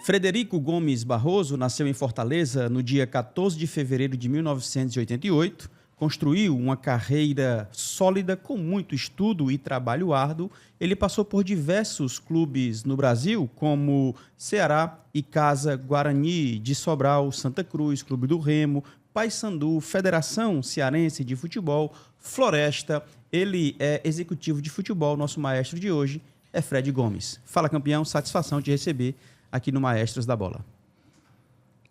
Frederico Gomes Barroso nasceu em Fortaleza no dia 14 de fevereiro de 1988, construiu uma carreira sólida com muito estudo e trabalho árduo. Ele passou por diversos clubes no Brasil, como Ceará, Icasa, Guarani de Sobral, Santa Cruz, Clube do Remo, Paysandu, Federação Cearense de Futebol, Floresta. Ele é executivo de futebol. Nosso maestro de hoje é Fred Gomes. Fala, campeão, satisfação de receber aqui no Maestros da Bola.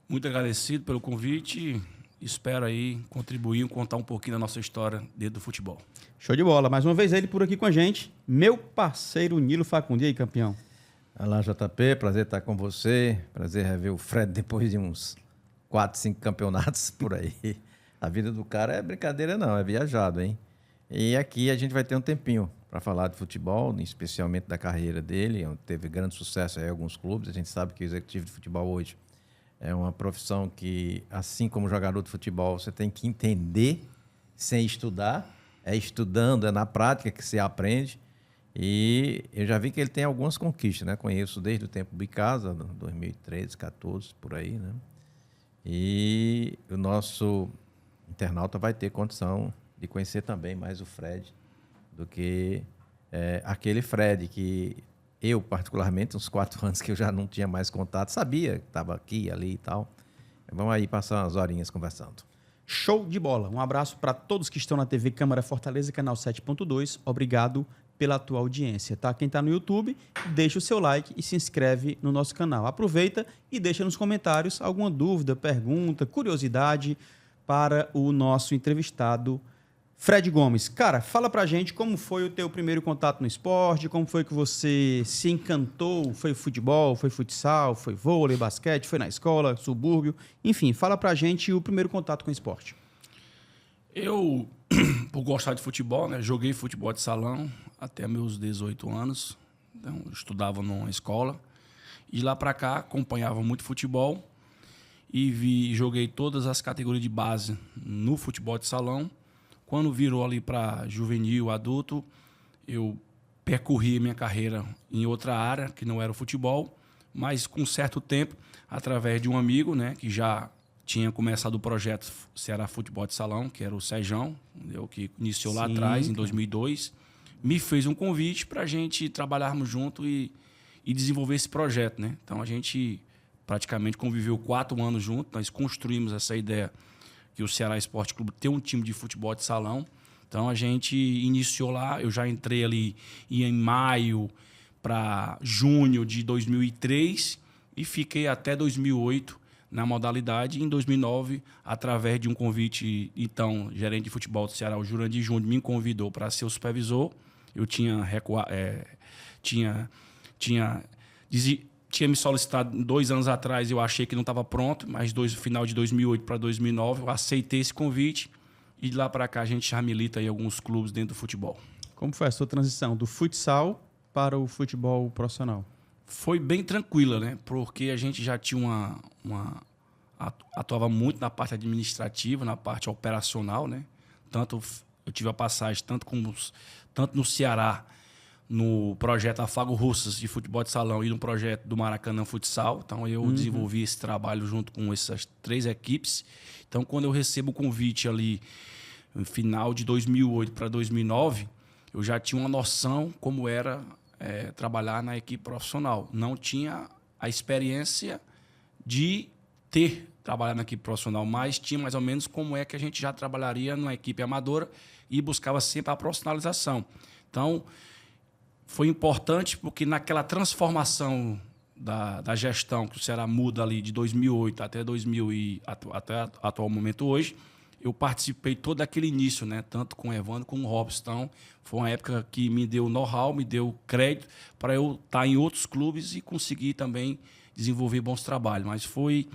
Muito agradecido pelo convite. Espero aí contribuir, contar um pouquinho da nossa história dentro do futebol. Show de bola. Mais uma vez ele por aqui com a gente, meu parceiro Nilo Facundo. E aí, campeão? Olá, JP. Prazer estar com você. Prazer rever o Fred depois de uns 4, 5 campeonatos por aí. A vida do cara é brincadeira não, é viajado, hein? E aqui a gente vai ter um tempinho para falar de futebol, especialmente da carreira dele. Teve grande sucesso em alguns clubes. A gente sabe que o executivo de futebol hoje é uma profissão que, assim como jogador de futebol, você tem que entender sem estudar. É estudando, é na prática que você aprende. E eu já vi que ele tem algumas conquistas, né? Conheço desde o tempo do Icasa, 2013, 14, por aí, né? E o nosso internauta vai ter condição de conhecer também mais o Fred do que aquele Fred que eu, particularmente, uns 4 anos que eu já não tinha mais contato, sabia que estava aqui, ali e tal. Vamos aí passar umas horinhas conversando. Show de bola. Um abraço para todos que estão na TV Câmara Fortaleza, canal 7.2. Obrigado pela tua audiência, tá? Quem está no YouTube, deixa o seu like e se inscreve no nosso canal. Aproveita e deixa nos comentários alguma dúvida, pergunta, curiosidade para o nosso entrevistado Fred Gomes. Cara, fala pra gente como foi o teu primeiro contato no esporte, como foi que você se encantou, foi futebol, foi futsal, foi vôlei, basquete, foi na escola, subúrbio, enfim, fala pra gente o primeiro contato com o esporte. Eu, por gostar de futebol, né, joguei futebol de salão até meus 18 anos, então eu estudava numa escola, e lá pra cá acompanhava muito futebol e joguei todas as categorias de base no futebol de salão. Quando virou ali para juvenil, adulto, eu percorri minha carreira em outra área, que não era o futebol, mas com certo tempo, através de um amigo, né, que já tinha começado o projeto Ceará Futebol de Salão, que era o Sejão, que iniciou lá atrás, em 2002, me fez um convite para a gente trabalharmos junto e desenvolver esse projeto, né? Então, a gente praticamente conviveu 4 anos junto, nós construímos essa ideia que o Ceará Esporte Clube tem um time de futebol de salão. Então, a gente iniciou lá, eu já entrei ali em maio para junho de 2003 e fiquei até 2008 na modalidade. Em 2009, através de um convite, então, gerente de futebol do Ceará, o Jurandir Júnior, me convidou para ser o supervisor. Eu tinha me solicitado 2 anos atrás, eu achei que não estava pronto, mas final de 2008 para 2009 eu aceitei esse convite e de lá para cá a gente já milita em alguns clubes dentro do futebol. Como foi a sua transição do futsal para o futebol profissional? Foi bem tranquila, né? Porque a gente já tinha atuava muito na parte administrativa, na parte operacional, né? Tanto eu tive a passagem tanto no Ceará, no projeto Afago Russas de futebol de salão e no projeto do Maracanã Futsal. Então, eu desenvolvi esse trabalho junto com essas 3 equipes. Então, quando eu recebo o convite ali, no final de 2008 para 2009, eu já tinha uma noção como era trabalhar na equipe profissional. Não tinha a experiência de trabalhado na equipe profissional, mas tinha mais ou menos como é que a gente já trabalharia numa equipe amadora e buscava sempre a profissionalização. Então, foi importante porque naquela transformação da gestão que o Ceará muda ali de 2008 até até atual momento hoje, eu participei todo aquele início, né? Tanto com o Evandro como com o Robson. Então, foi uma época que me deu know-how, me deu crédito para eu estar em outros clubes e conseguir também desenvolver bons trabalhos. Mas foi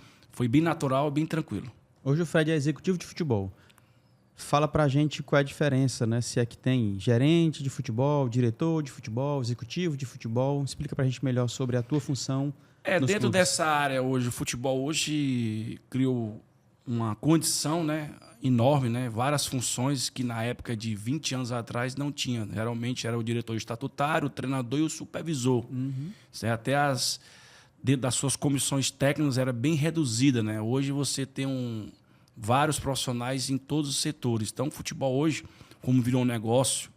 bem natural, bem tranquilo. Hoje o Fred é executivo de futebol. Fala pra gente qual é a diferença, né? Se é que tem gerente de futebol, diretor de futebol, executivo de futebol. Explica pra gente melhor sobre a tua função. Dentro dessa área hoje, o futebol hoje criou uma condição, né, enorme, né? Várias funções que na época de 20 anos atrás não tinha. Geralmente era o diretor estatutário, o treinador e o supervisor. Até dentro das suas comissões técnicas era bem reduzida, né? Hoje você tem vários profissionais em todos os setores. Então, o futebol hoje, como virou um negócio,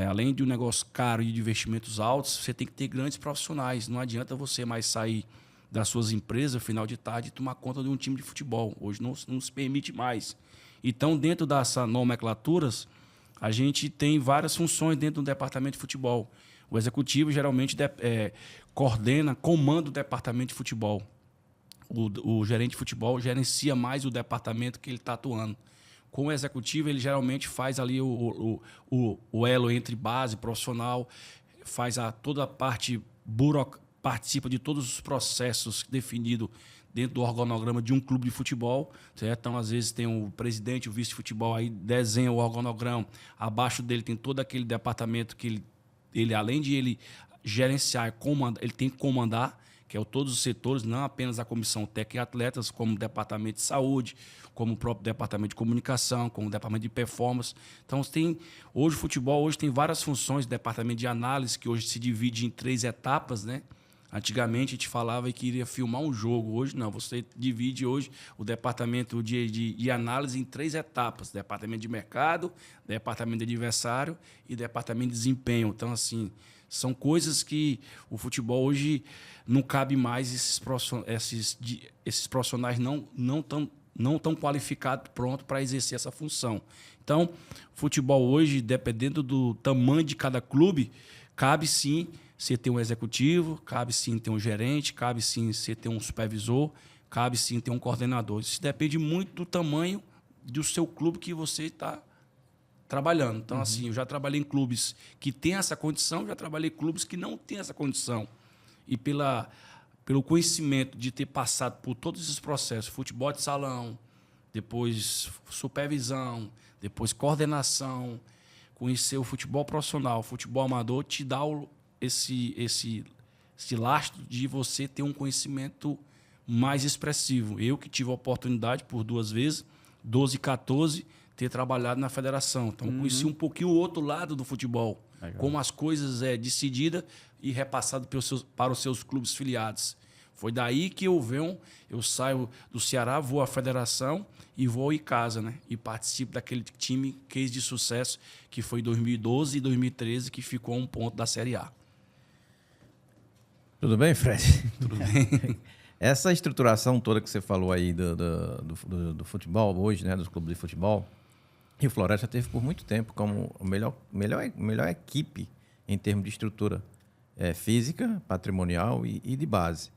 além de um negócio caro e de investimentos altos, você tem que ter grandes profissionais. Não adianta você mais sair das suas empresas, final de tarde, e tomar conta de um time de futebol. Hoje não se permite mais. Então, dentro dessas nomenclaturas, a gente tem várias funções dentro do departamento de futebol. O executivo geralmente comanda o departamento de futebol. O gerente de futebol gerencia mais o departamento que ele está atuando. Com o executivo, ele geralmente faz ali o elo entre base e profissional, faz toda a parte participa de todos os processos definidos dentro do organograma de um clube de futebol, certo? Então, às vezes, tem o presidente, o vice de futebol, aí desenha o organograma, abaixo dele tem todo aquele departamento que ele além de ele gerenciar, ele tem que comandar, que é todos os setores, não apenas a comissão técnica e atletas, como o departamento de saúde, como o próprio departamento de comunicação, como o departamento de performance. Então, hoje o futebol tem várias funções, o departamento de análise, que hoje se divide em 3 etapas, né? Antigamente a gente falava que iria filmar um jogo, hoje não, você divide hoje o departamento de análise em 3 etapas, departamento de mercado, departamento de adversário e departamento de desempenho. Então, assim, são coisas que o futebol hoje não cabe mais, esses profissionais não tão qualificados, prontos para exercer essa função. Então, futebol hoje, dependendo do tamanho de cada clube, cabe sim você ter um executivo, cabe sim ter um gerente, cabe sim você ter um supervisor, cabe sim ter um coordenador. Isso depende muito do tamanho do seu clube que você está trabalhando. Então, assim, eu já trabalhei em clubes que têm essa condição, já trabalhei em clubes que não têm essa condição. E pelo conhecimento de ter passado por todos esses processos, futebol de salão, depois supervisão, depois coordenação, conhecer o futebol profissional, o futebol amador, te dá esse lastro de você ter um conhecimento mais expressivo. Eu que tive a oportunidade por 2 vezes, 12 e 14, ter trabalhado na federação. Então, conheci um pouquinho o outro lado do futebol. Legal. Como as coisas decidida e repassado para os seus clubes filiados. Foi daí que eu saio do Ceará, vou à federação e vou ao Icasa, né? E participo daquele time case de sucesso que foi 2012 e 2013, que ficou a 1 ponto da Série A. Tudo bem, Fred? Tudo bem. Essa estruturação toda que você falou aí do futebol hoje, né, dos clubes de futebol, e o Floresta teve por muito tempo como a melhor equipe em termos de estrutura física, patrimonial e de base.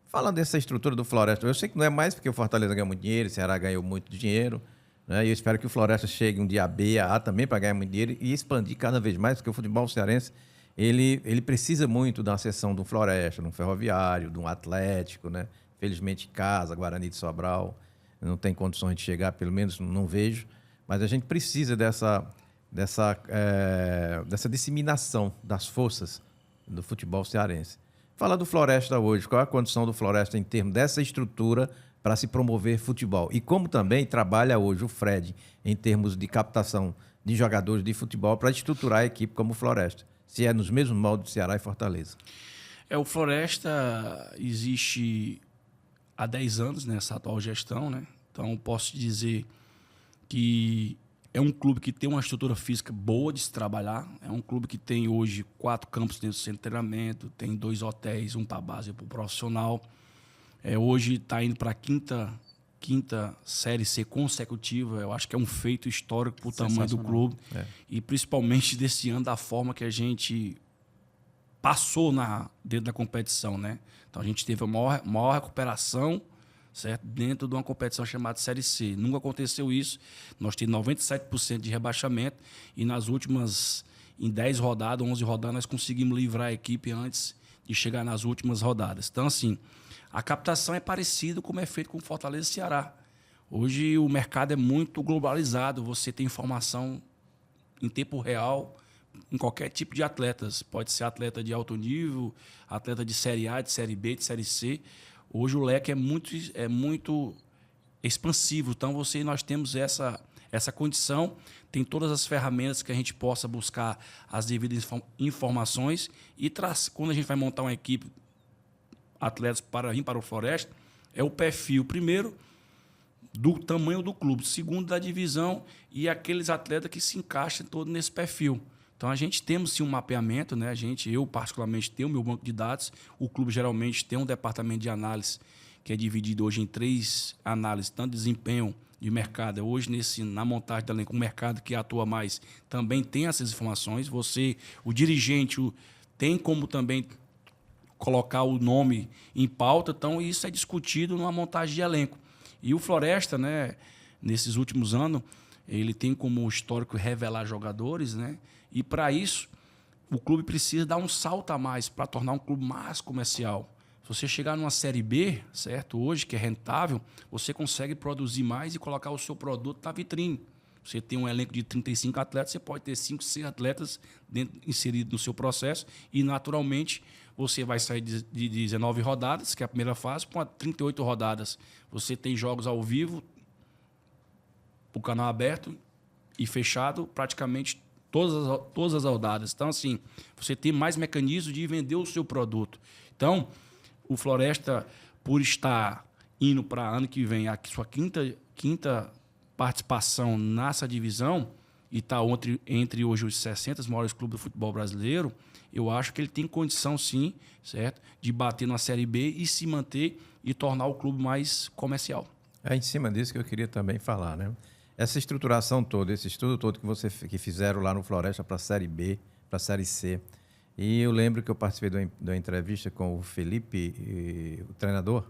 Falando dessa estrutura do Floresta, eu sei que não é mais porque o Fortaleza ganhou muito dinheiro, o Ceará ganhou muito dinheiro, né, e eu espero que o Floresta chegue um dia a B, a também para ganhar muito dinheiro e expandir cada vez mais, porque o futebol cearense ele precisa muito da seção do Floresta, do Ferroviário, do Atlético, né? Felizmente, Casa, Guarani de Sobral, não tem condições de chegar, pelo menos não vejo, mas a gente precisa dessa disseminação das forças do futebol cearense. Fala do Floresta hoje, qual é a condição do Floresta em termos dessa estrutura para se promover futebol? E como também trabalha hoje o Fred em termos de captação de jogadores de futebol para estruturar a equipe como o Floresta? Se é nos mesmos moldes de Ceará e Fortaleza. O Floresta existe há 10 anos nessa atual gestão, né? Então, posso dizer que é um clube que tem uma estrutura física boa de se trabalhar. É um clube que tem hoje 4 campos dentro do centro de treinamento, tem 2 hotéis, um para base e para o profissional. Hoje está indo para a quinta Série C consecutiva. Eu acho que é um feito histórico para o tamanho do clube. E principalmente desse ano, da forma que a gente passou dentro da competição, né? Então a gente teve a maior recuperação, certo? Dentro de uma competição chamada Série C. Nunca aconteceu isso. Nós temos 97% de rebaixamento e nas últimas, em 10 rodadas, 11 rodadas, nós conseguimos livrar a equipe antes de chegar nas últimas rodadas. Então, assim, a captação é parecida como é feito com Fortaleza e Ceará. Hoje o mercado é muito globalizado, você tem informação em tempo real em qualquer tipo de atletas. Pode ser atleta de alto nível, atleta de Série A, de Série B, de Série C. Hoje o leque é muito expansivo. Então nós temos essa condição, tem todas as ferramentas que a gente possa buscar as devidas informações e quando a gente vai montar uma equipe atletas para vir para o Floresta é o perfil, primeiro, do tamanho do clube, segundo, da divisão e aqueles atletas que se encaixam todo nesse perfil. Então, a gente temos sim um mapeamento, né? Eu particularmente tenho o meu banco de dados, o clube geralmente tem um departamento de análise que é dividido hoje em 3 análises, tanto de desempenho de mercado. Hoje, na montagem da elenco, o mercado que atua mais também tem essas informações. O dirigente, tem como também colocar o nome em pauta. Então, isso é discutido numa montagem de elenco. E o Floresta, né, nesses últimos anos, ele tem como histórico revelar jogadores, né? E, para isso, o clube precisa dar um salto a mais para tornar um clube mais comercial. Se você chegar numa Série B, certo? Hoje, que é rentável, você consegue produzir mais e colocar o seu produto na vitrine. Você tem um elenco de 35 atletas, você pode ter 5, 6 atletas inseridos no seu processo e, naturalmente, você vai sair de 19 rodadas, que é a primeira fase, para 38 rodadas. Você tem jogos ao vivo, o canal aberto e fechado, praticamente todas as rodadas. Então, assim, você tem mais mecanismos de vender o seu produto. Então, o Floresta, por estar indo para ano que vem a sua quinta participação nessa divisão e está entre hoje os 60 maiores clubes do futebol brasileiro, eu acho que ele tem condição, sim, certo, de bater na Série B e se manter e tornar o clube mais comercial. É em cima disso que eu queria também falar, né? Essa estruturação toda, esse estudo todo que fizeram lá no Floresta para a Série B, para a Série C. E eu lembro que eu participei de uma entrevista com o Felipe, o treinador.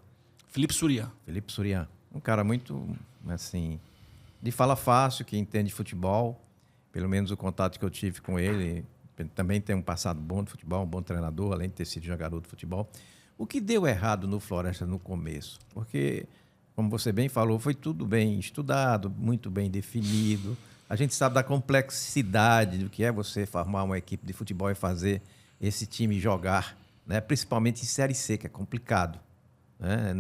Felipe Surian. Um cara muito, assim, de fala fácil, que entende futebol. Pelo menos o contato que eu tive com ele. Também tem um passado bom de futebol, um bom treinador, além de ter sido jogador de futebol. O que deu errado no Floresta no começo? Porque, como você bem falou, foi tudo bem estudado, muito bem definido. A gente sabe da complexidade do que é você formar uma equipe de futebol e fazer esse time jogar, né? Principalmente em Série C, que é complicado. Né?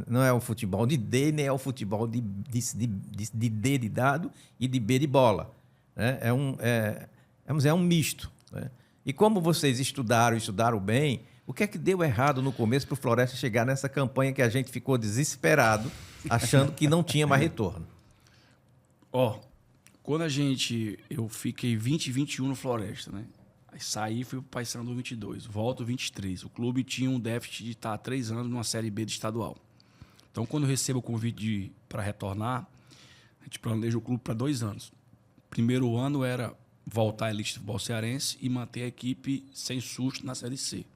Não é o futebol de D, nem é o futebol de D de dado e de B de bola. Né? Vamos dizer, é um misto. Né? E como vocês estudaram bem, o que é que deu errado no começo para o Floresta chegar nessa campanha que a gente ficou desesperado, achando que não tinha mais retorno? Quando eu fiquei 20 e 21 no Floresta, né? Aí saí e fui para o Paysandu 22, volto 23. O clube tinha um déficit de estar há 3 anos numa Série B de estadual. Então, quando eu recebo o convite para retornar, a gente planeja o clube para 2 anos. Primeiro ano era voltar à elite do futebol cearense e manter a equipe sem susto na Série C.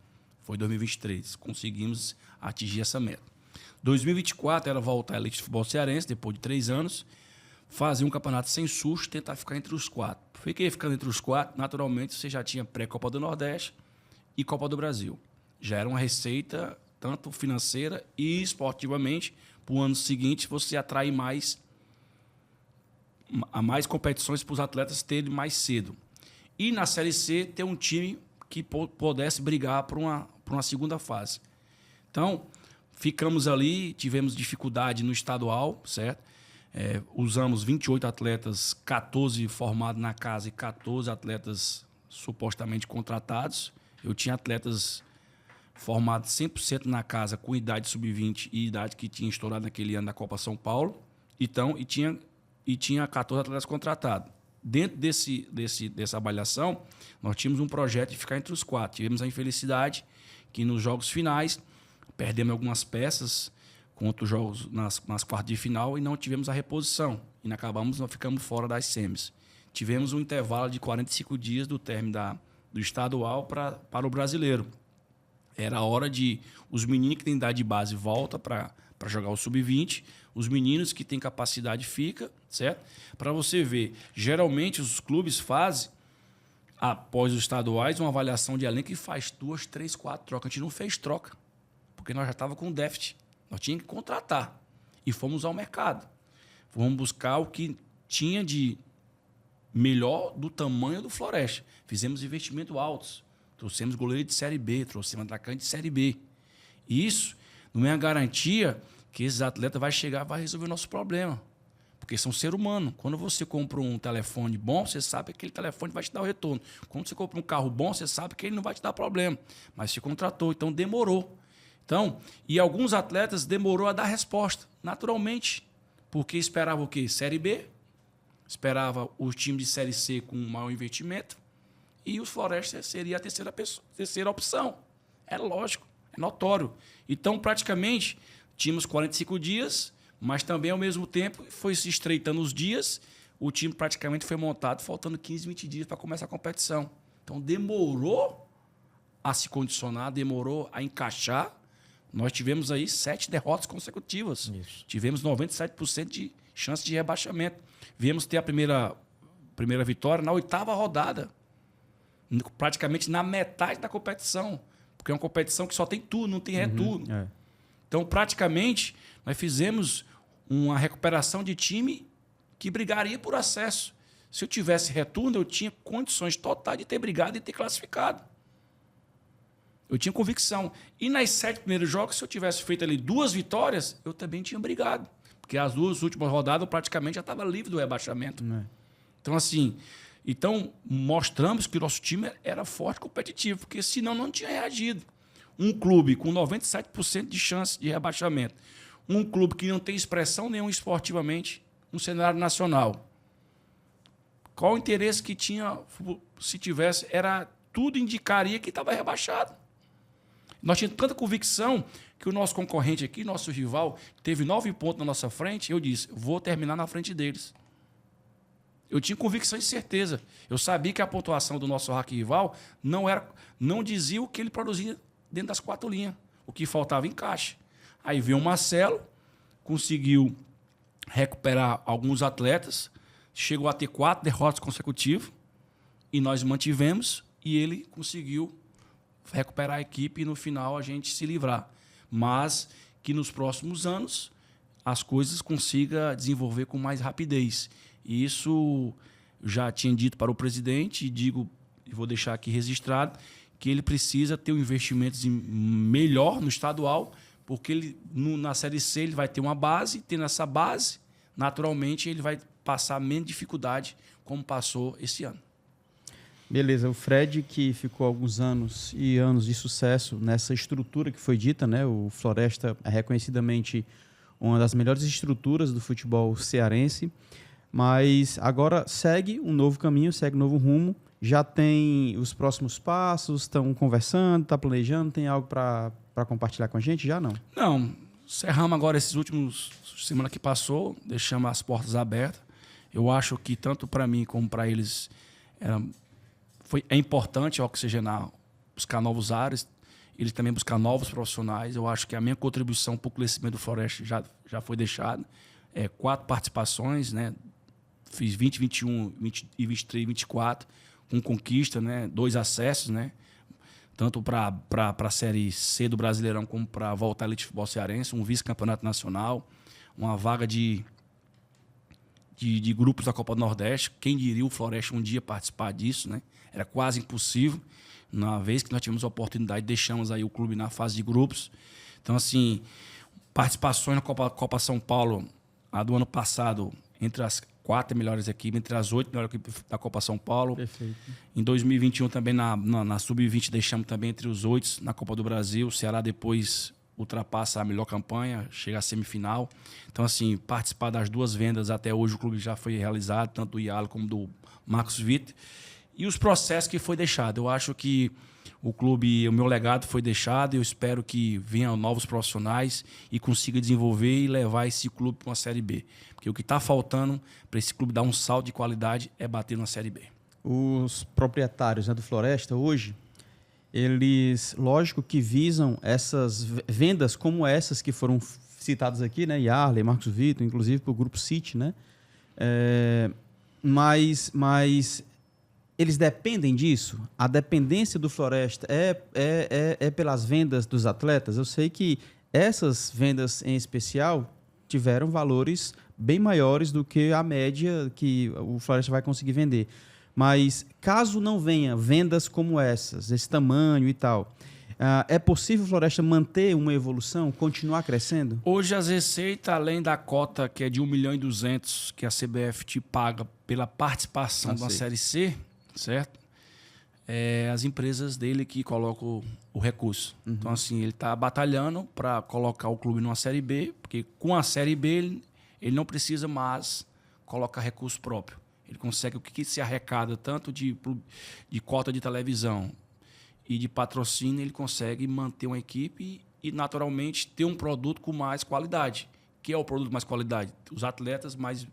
Foi 2023. Conseguimos atingir essa meta. 2024 era voltar à elite do futebol cearense, depois de 3 anos, fazer um campeonato sem susto, tentar ficar entre os 4. Fiquei ficando entre os 4, naturalmente você já tinha pré-Copa do Nordeste e Copa do Brasil. Já era uma receita, tanto financeira e esportivamente, para o ano seguinte você atrai mais competições para os atletas terem mais cedo. E na Série C ter um time que pudesse brigar para uma segunda fase. Então, ficamos ali, tivemos dificuldade no estadual, certo? Usamos 28 atletas, 14 formados na casa e 14 atletas supostamente contratados. Eu tinha atletas formados 100% na casa com idade sub-20 e idade que tinha estourado naquele ano da Copa São Paulo. Então, e tinha 14 atletas contratados. Dentro dessa avaliação, nós tínhamos um projeto de ficar entre os 4. Tivemos a infelicidade que nos jogos finais perdemos algumas peças contra os jogos nas quartas de final e não tivemos a reposição. E nós ficamos fora das semis. Tivemos um intervalo de 45 dias do término do estadual para o brasileiro. Era a hora de os meninos que têm idade de base volta para jogar o sub-20, os meninos que têm capacidade fica, certo? Para você ver, geralmente os clubes fazem, após os estaduais, uma avaliação de elenco e faz 2, 3, 4 trocas. A gente não fez troca, porque nós já estávamos com déficit. Nós tínhamos que contratar. E fomos ao mercado. Fomos buscar o que tinha de melhor do tamanho do Floresta. Fizemos investimentos altos. Trouxemos goleiro de Série B, trouxemos atacante de Série B. E isso não é a garantia que esses atletas vai chegar e vai resolver o nosso problema. Porque são ser humano. Quando você compra um telefone bom, você sabe que aquele telefone vai te dar o retorno. Quando você compra um carro bom, você sabe que ele não vai te dar problema. Mas se contratou, então demorou. Então, e alguns atletas demorou a dar resposta, naturalmente, porque esperava o quê? Série B, esperava o time de Série C com maior investimento e o Floresta seria a terceira opção. É lógico, é notório. Então, praticamente, tínhamos 45 dias, mas também, ao mesmo tempo, foi se estreitando os dias, o time praticamente foi montado faltando 15, 20 dias para começar a competição. Então, demorou a se condicionar, demorou a encaixar. Nós tivemos aí 7 derrotas consecutivas. Isso. Tivemos 97% de chance de rebaixamento. Viemos ter a primeira vitória na 8ª rodada. Praticamente na metade da competição. Porque é uma competição que só tem turno, não tem retorno. É. Então, praticamente, nós fizemos uma recuperação de time que brigaria por acesso. Se eu tivesse retorno, eu tinha condições totais de ter brigado e ter classificado. Eu tinha convicção. E nas 7 primeiros jogos, se eu tivesse feito ali 2 vitórias, eu também tinha brigado. Porque as 2 últimas rodadas, eu praticamente já estava livre do rebaixamento. Então, assim, mostramos que o nosso time era forte e competitivo, porque senão não tinha reagido. Um clube com 97% de chance de rebaixamento, um clube que não tem expressão nenhuma esportivamente no cenário nacional. Qual o interesse que tinha, se tivesse, tudo indicaria que estava rebaixado. Nós tínhamos tanta convicção que o nosso concorrente aqui, nosso rival, teve 9 pontos na nossa frente. Eu disse, vou terminar na frente deles. Eu tinha convicção e certeza. Eu sabia que a pontuação do nosso rival não dizia o que ele produzia dentro das 4 linhas. O que faltava encaixe. Aí veio o Marcelo, conseguiu recuperar alguns atletas, chegou a ter 4 derrotas consecutivas e nós mantivemos e ele conseguiu recuperar a equipe e no final a gente se livrar. Mas que nos próximos anos as coisas consiga desenvolver com mais rapidez. E isso já tinha dito para o presidente e vou deixar aqui registrado, que ele precisa ter um investimento melhor no estadual, porque na Série C ele vai ter uma base, tendo essa base, naturalmente ele vai passar menos dificuldade como passou esse ano. Beleza, o Fred, que ficou alguns anos e anos de sucesso nessa estrutura que foi dita, né? O Floresta é reconhecidamente uma das melhores estruturas do futebol cearense, mas agora segue um novo caminho, segue um novo rumo, já tem os próximos passos, estão conversando, está planejando, tem algo para compartilhar com a gente? Já não? Não, cerramos agora esses últimos, semana que passou, deixamos as portas abertas. Eu acho que tanto para mim como para eles é importante oxigenar, buscar novos ares, eles também buscar novos profissionais. Eu acho que a minha contribuição para o crescimento do Floresta já foi deixada. 4 participações, né? Fiz 20, 21, 20, e 23, 24, com conquista, né? 2 acessos, né? Tanto para a Série C do Brasileirão como para voltar à elite futebol cearense, um vice-campeonato nacional, uma vaga de grupos da Copa do Nordeste. Quem diria o Floresta um dia participar disso, né? Era quase impossível. Na vez que nós tivemos a oportunidade, deixamos aí o clube na fase de grupos. Então, assim, participações na Copa São Paulo, a do ano passado, entre as 4 melhores equipes, entre as 8 melhores equipes da Copa São Paulo. Perfeito. Em 2021 também, na Sub-20, deixamos também entre os 8 na Copa do Brasil. O Ceará depois ultrapassa a melhor campanha, chega à semifinal. Então, assim, participar das 2 vendas até hoje, o clube já foi realizado, tanto do Ialo como do Marcos Vitor. E os processos que foi deixado. Eu acho que o clube, o meu legado foi deixado. Eu espero que venham novos profissionais e consiga desenvolver e levar esse clube para uma Série B. Porque o que está faltando para esse clube dar um salto de qualidade é bater na Série B. Os proprietários, né, do Floresta hoje, eles, lógico que visam essas vendas como essas que foram citadas aqui, né? Yarley, Marcos Vitor, inclusive para o Grupo City, né? Mas eles dependem disso? A dependência do Floresta é pelas vendas dos atletas? Eu sei que essas vendas em especial tiveram valores bem maiores do que a média que o Floresta vai conseguir vender. Mas caso não venha vendas como essas, esse tamanho e tal, é possível o Floresta manter uma evolução, continuar crescendo? Hoje as receitas, além da cota que é de 1.200.000 que a CBF te paga pela participação da Série C, certo? as empresas dele que colocam o recurso. Então, assim, ele está batalhando para colocar o clube numa Série B, porque com a Série B ele não precisa mais colocar recurso próprio. Ele consegue o que se arrecada tanto de cota de televisão e de patrocínio, ele consegue manter uma equipe e, naturalmente, ter um produto com mais qualidade. Que é o produto mais qualidade? Os atletas mais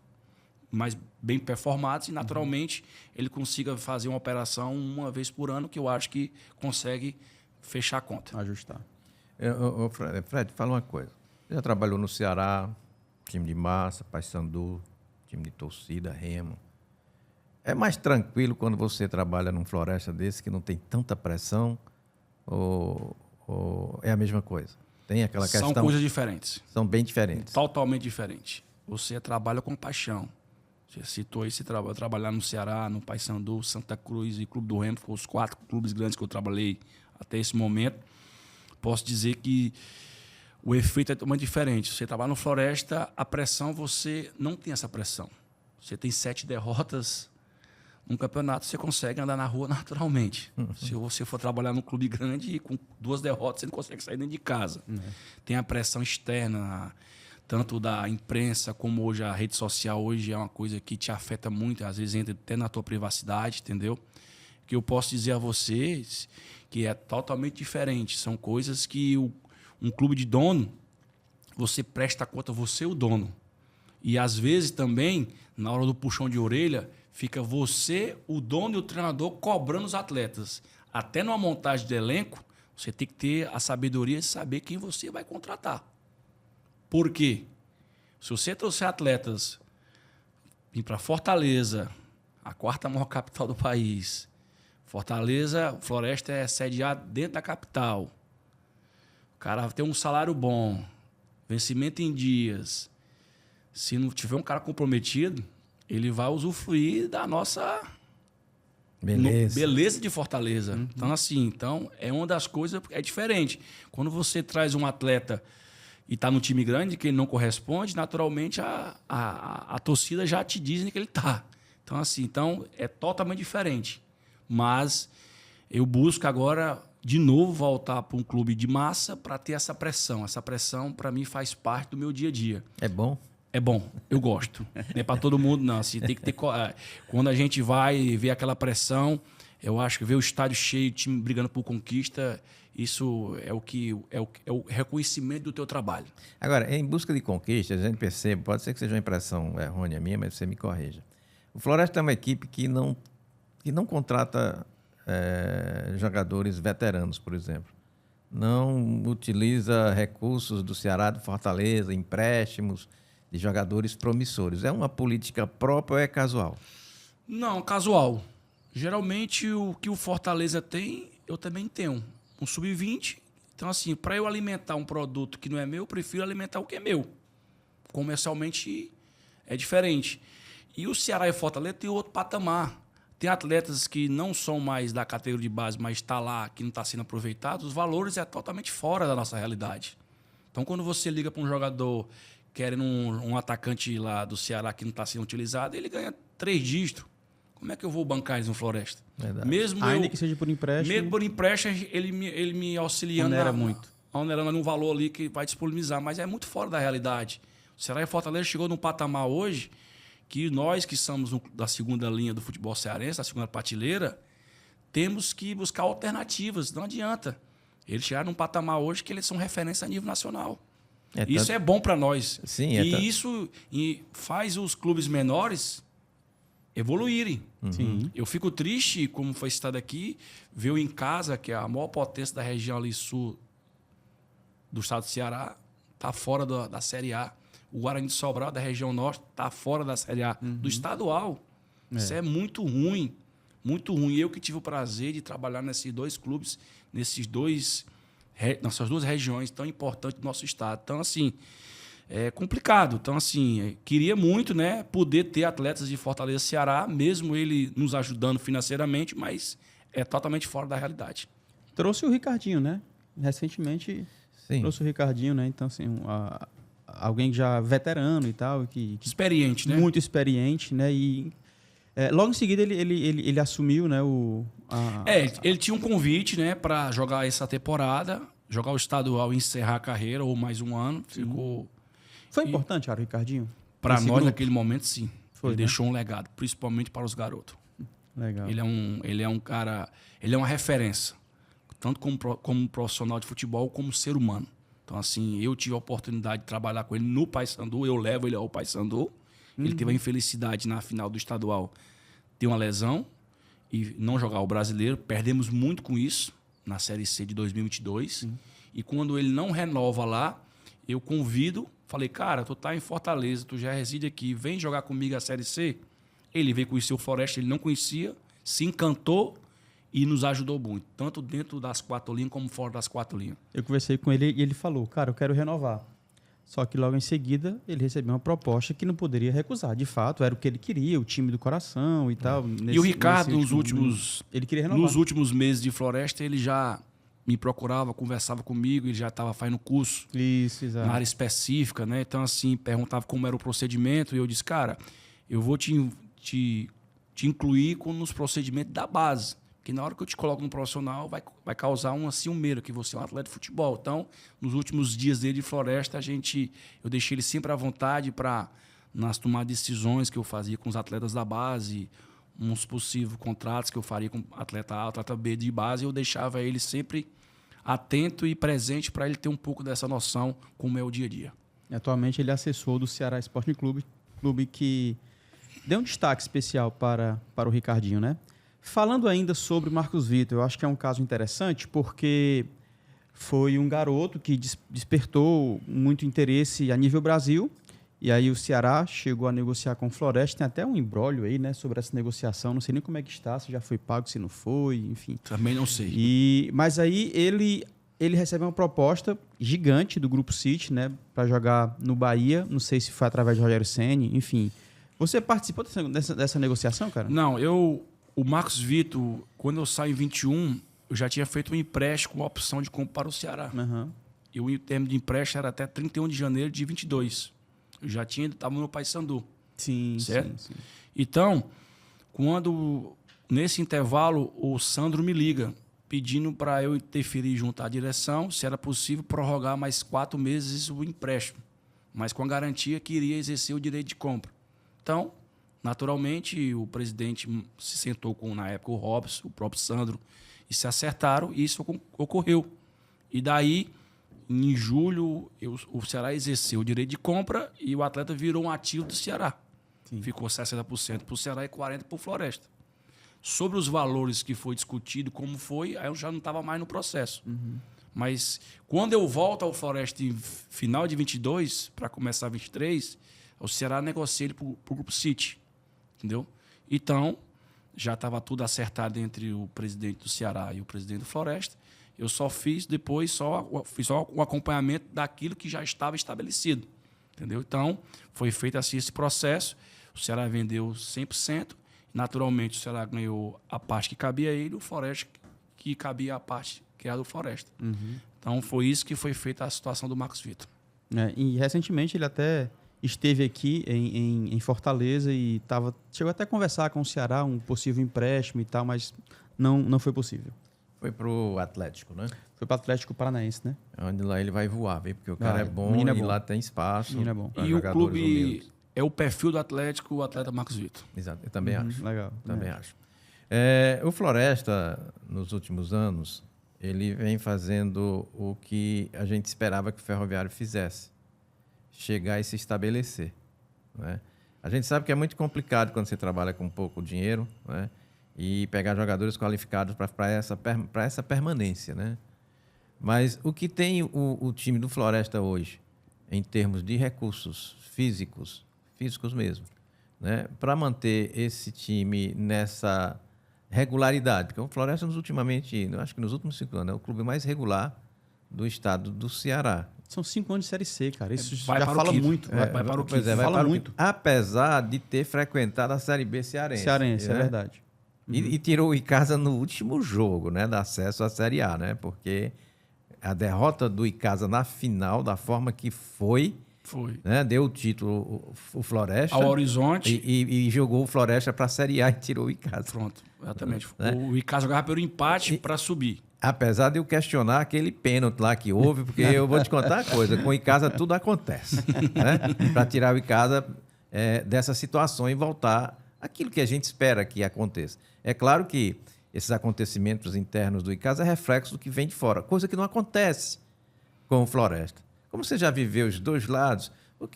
bem performados e, naturalmente, ele consiga fazer uma operação uma vez por ano, que eu acho que consegue fechar a conta. Ajustar. Fred, fala uma coisa. Você já trabalhou no Ceará, time de massa, Paysandu, time de torcida, Remo. É mais tranquilo quando você trabalha num Floresta desse que não tem tanta pressão ou é a mesma coisa? Tem aquela questão... São coisas diferentes. São bem diferentes. Totalmente diferentes. Você trabalha com paixão. Você citou aí, trabalhar no Ceará, no Paysandu, Santa Cruz e Clube do Remo, foram os 4 clubes grandes que eu trabalhei até esse momento. Posso dizer que o efeito é totalmente diferente. Você trabalha no Floresta, a pressão, você não tem essa pressão. Você tem 7 derrotas num campeonato, você consegue andar na rua naturalmente. Se você for trabalhar num clube grande, com 2 derrotas, você não consegue sair dentro de casa. Tem a pressão externa, tanto da imprensa como hoje a rede social hoje é uma coisa que te afeta muito, às vezes entra até na tua privacidade, entendeu? O que eu posso dizer a vocês que é totalmente diferente. São coisas que um clube de dono, você presta conta, você é o dono. E às vezes também, na hora do puxão de orelha, fica você, o dono e o treinador cobrando os atletas. Até numa montagem de elenco, você tem que ter a sabedoria de saber quem você vai contratar. Por quê? Se você trouxer atletas, vir para Fortaleza, a 4ª maior capital do país, Fortaleza, Floresta é sediado dentro da capital. O cara tem um salário bom, vencimento em dias. Se não tiver um cara comprometido, ele vai usufruir da nossa beleza de Fortaleza. Então, assim, é uma das coisas, é diferente. Quando você traz um atleta e está no time grande, que ele não corresponde, naturalmente a torcida já te diz que ele está. Então, assim, é totalmente diferente. Mas eu busco agora, de novo, voltar para um clube de massa para ter essa pressão. Essa pressão, para mim, faz parte do meu dia a dia. É bom? É bom, eu gosto. Não é para todo mundo, não. Assim, tem que ter... Quando a gente vai ver aquela pressão, eu acho que ver o estádio cheio, o time brigando por conquista, isso é o reconhecimento do teu trabalho. Agora, em busca de conquistas, a gente percebe, pode ser que seja uma impressão errônea minha, mas você me corrija. O Floresta é uma equipe que não contrata jogadores veteranos, por exemplo. Não utiliza recursos do Ceará, do Fortaleza, empréstimos de jogadores promissores. É uma política própria ou é casual? Não, casual. Geralmente o que o Fortaleza tem, eu também tenho. Um sub-20. Então, assim, para eu alimentar um produto que não é meu, eu prefiro alimentar o que é meu. Comercialmente é diferente. E o Ceará e o Fortaleza tem outro patamar. Tem atletas que não são mais da categoria de base, mas está lá, que não está sendo aproveitado. Os valores é totalmente fora da nossa realidade. Então, quando você liga para um jogador querendo um atacante lá do Ceará que não está sendo utilizado, ele ganha 3 dígitos. Como é que eu vou bancar eles no Floresta? Mesmo ainda que seja por empréstimo. Mesmo por empréstimo, ele me auxiliando. Onera muito. Onerando num valor ali que vai disponibilizar, mas é muito fora da realidade. O Ceará e Fortaleza chegou num patamar hoje que nós que somos da segunda linha do futebol cearense, da segunda prateleira, temos que buscar alternativas. Não adianta. Eles chegaram num patamar hoje que eles são referência a nível nacional. Isso é bom para nós. Sim, isso faz os clubes menores evoluírem. Sim. Eu fico triste, como foi citado aqui, ver o Incasa, que é a maior potência da região ali sul do estado do Ceará, está fora da Série A. O Guarani de Sobral, da região norte, está fora da Série A do estadual. Isso é muito ruim. Muito ruim. Eu que tive o prazer de trabalhar nesses 2 clubes, nessas 2 regiões tão importantes do nosso estado. Então, assim, é complicado. Então, assim, queria muito, né, poder ter atletas de Fortaleza e Ceará, mesmo ele nos ajudando financeiramente, mas é totalmente fora da realidade. Trouxe o Ricardinho, né? Recentemente trouxe o Ricardinho, né? Então, assim, alguém já veterano e tal. Que experiente, né? Muito experiente, né? E logo em seguida ele assumiu, né, Ele tinha um convite, né, para jogar essa temporada, jogar o estadual e encerrar a carreira, ou mais um ano. Foi importante, o Ricardinho? Para Esse nós, grupo? naquele momento, sim. Foi, Ele né? deixou um legado, principalmente para os garotos. Legal. Ele é um cara, ele é uma referência, tanto como profissional de futebol, como ser humano. Então, assim, eu tive a oportunidade de trabalhar com ele no Paysandu, eu levo ele ao Paysandu. Ele teve a infelicidade na final do estadual ter uma lesão e não jogar o brasileiro. Perdemos muito com isso na Série C de 2022. E quando ele não renova lá, eu convido, falei, cara, tu tá em Fortaleza, tu já reside aqui, vem jogar comigo a Série C. Ele veio conhecer o Floresta, ele não conhecia, se encantou e nos ajudou muito, tanto dentro das 4 linhas como fora das 4 linhas. Eu conversei com ele e ele falou, cara, eu quero renovar. Só que logo em seguida ele recebeu uma proposta que não poderia recusar. De fato, era o que ele queria, o time do coração e tal. E o Ricardo, ele queria renovar. nos últimos meses de Floresta, ele já me procurava, conversava comigo, ele já estava fazendo curso Isso, exato. na área específica, né? Então, assim, perguntava como era o procedimento e eu disse, cara, eu vou te incluir nos procedimentos da base. Porque na hora que eu te coloco no profissional, vai causar um ciumeiro, que você é um atleta de futebol. Então, nos últimos dias dele de Floresta, eu deixei ele sempre à vontade para, nas tomadas de decisões que eu fazia com os atletas da base, uns possíveis contratos que eu faria com atleta A, atleta B de base, eu deixava ele sempre atento e presente para ele ter um pouco dessa noção como é o dia a dia. Atualmente ele é assessor do Ceará Sporting Clube, clube que deu um destaque especial para o Ricardinho, né? Falando ainda sobre Marcos Vitor, eu acho que é um caso interessante porque foi um garoto que despertou muito interesse a nível Brasil, e aí o Ceará chegou a negociar com o Floresta, tem até um imbróglio aí, né, sobre essa negociação, não sei nem como é que está, se já foi pago, se não foi, enfim. Também não sei. Mas aí ele recebe uma proposta gigante do Grupo City, né, para jogar no Bahia, não sei se foi através de Rogério Ceni, enfim. Você participou dessa negociação, cara? Não, o Marcos Vitor, quando eu saio em 21, eu já tinha feito um empréstimo com a opção de compra para o Ceará. Uhum. E o termo de empréstimo era até 31 de janeiro de 22. Eu já estava no Paysandu. Sim, certo? sim. Então, nesse intervalo, o Sandro me liga, pedindo para eu interferir junto à direção, se era possível prorrogar mais 4 meses o empréstimo, mas com a garantia que iria exercer o direito de compra. Então, naturalmente, o presidente se sentou com, na época, o Robson, o próprio Sandro, e se acertaram, e isso ocorreu. E daí, em julho, o Ceará exerceu o direito de compra e o atleta virou um ativo do Ceará. Sim. Ficou 60% para o Ceará e 40% para o Floresta. Sobre os valores que foi discutido, como foi, aí eu já não estava mais no processo. Uhum. Mas quando eu volto ao Floresta em final de 22, para começar 23, o Ceará negocia ele para o Grupo City. Entendeu? Então, já estava tudo acertado entre o presidente do Ceará e o presidente do Floresta. Eu só fiz depois o acompanhamento daquilo que já estava estabelecido. Entendeu? Então, foi feito assim esse processo. O Ceará vendeu 100%. Naturalmente, o Ceará ganhou a parte que cabia a ele, o Floresta que cabia a parte que era do Floresta. Uhum. Então, foi isso que foi feita a situação do Marcos Vitor. E recentemente ele até esteve aqui em Fortaleza e chegou até a conversar com o Ceará, um possível empréstimo e tal, mas não foi possível. Foi pro Atlético, né? Foi pro Atlético Paranaense, né? Onde lá ele vai voar, viu? Porque o cara é bom e lá tem espaço. É bom. E o clube humildes. É o perfil do Atlético, o atleta Marcos Vitor. Exato, eu também acho. Legal. Também acho. O Floresta, nos últimos anos, ele vem fazendo o que a gente esperava que o Ferroviário fizesse. Chegar e se estabelecer. Né? A gente sabe que é muito complicado quando você trabalha com pouco dinheiro, né? E pegar jogadores qualificados para essa permanência. Né? Mas o que tem o time do Floresta hoje, em termos de recursos físicos mesmo, né? Para manter esse time nessa regularidade, porque o Floresta, ultimamente, acho que nos últimos 5 anos, é o clube mais regular do estado do Ceará. São 5 anos de Série C, cara. Isso já fala muito. Vai para o quinto. Fala muito. Apesar de ter frequentado a Série B cearense. É verdade. E tirou o Icasa no último jogo, né? Da acesso à Série A, né? Porque a derrota do Icasa na final, da forma que foi, Foi. Né? Deu o título o Floresta. Ao Horizonte. E jogou o Floresta para a Série A e tirou o Icasa. Pronto, exatamente. Né? O Icasa jogava pelo empate para subir. Apesar de eu questionar aquele pênalti lá que houve, porque eu vou te contar uma coisa, com o Icasa tudo acontece. Né? Para tirar o Icasa dessa situação e voltar aquilo que a gente espera que aconteça. É claro que esses acontecimentos internos do Icasa é reflexo do que vem de fora, coisa que não acontece com o Floresta. Como você já viveu os dois lados, o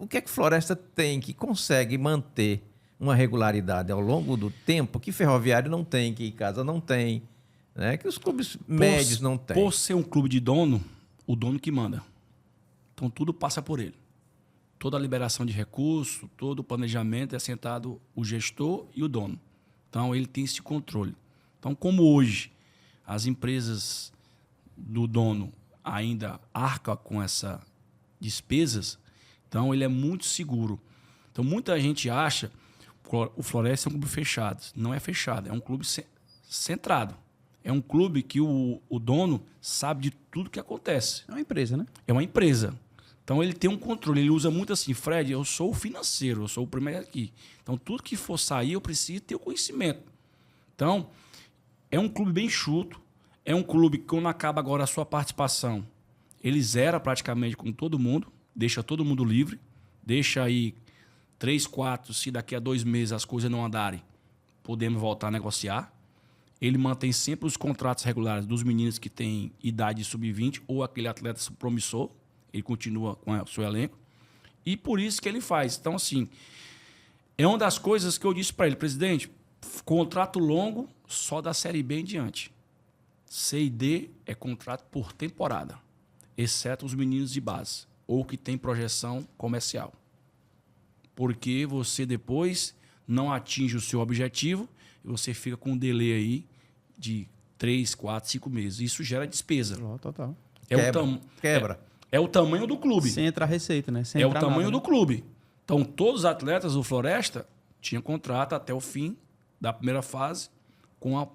que é que Floresta tem que consegue manter uma regularidade ao longo do tempo que Ferroviário não tem, que Icasa não tem, né? Que os clubes médios não têm? Por ser um clube de dono, o dono que manda. Então tudo passa por ele. Toda a liberação de recursos, todo o planejamento é assentado o gestor e o dono. Então ele tem esse controle. Então como hoje as empresas do dono ainda arca com essas despesas, então ele é muito seguro. Então muita gente acha que o Floresta é um clube fechado. Não é fechado, é um clube centrado. É um clube que o dono sabe de tudo que acontece. É uma empresa, né? É uma empresa. Então ele tem um controle, ele usa muito assim, Fred, eu sou o financeiro, eu sou o primeiro aqui. Então tudo que for sair eu preciso ter o conhecimento. Então é um clube bem enxuto. É um clube que, quando acaba agora a sua participação, ele zera praticamente com todo mundo, deixa todo mundo livre, deixa aí 3, 4, se daqui a 2 meses as coisas não andarem, podemos voltar a negociar. Ele mantém sempre os contratos regulares dos meninos que têm idade sub-20 ou aquele atleta promissor, ele continua com o seu elenco. E por isso que ele faz. Então, assim, é uma das coisas que eu disse para ele, presidente, contrato longo só da Série B em diante. C e D é contrato por temporada, exceto os meninos de base ou que tem projeção comercial. Porque você depois não atinge o seu objetivo e você fica com um delay aí de 3, 4, 5 meses. Isso gera despesa. Total. Quebra. É o tamanho do clube. Sem entrar receita, né? Sem é o entrar tamanho nada, do né? clube. Então, todos os atletas do Floresta tinham contrato até o fim da primeira fase.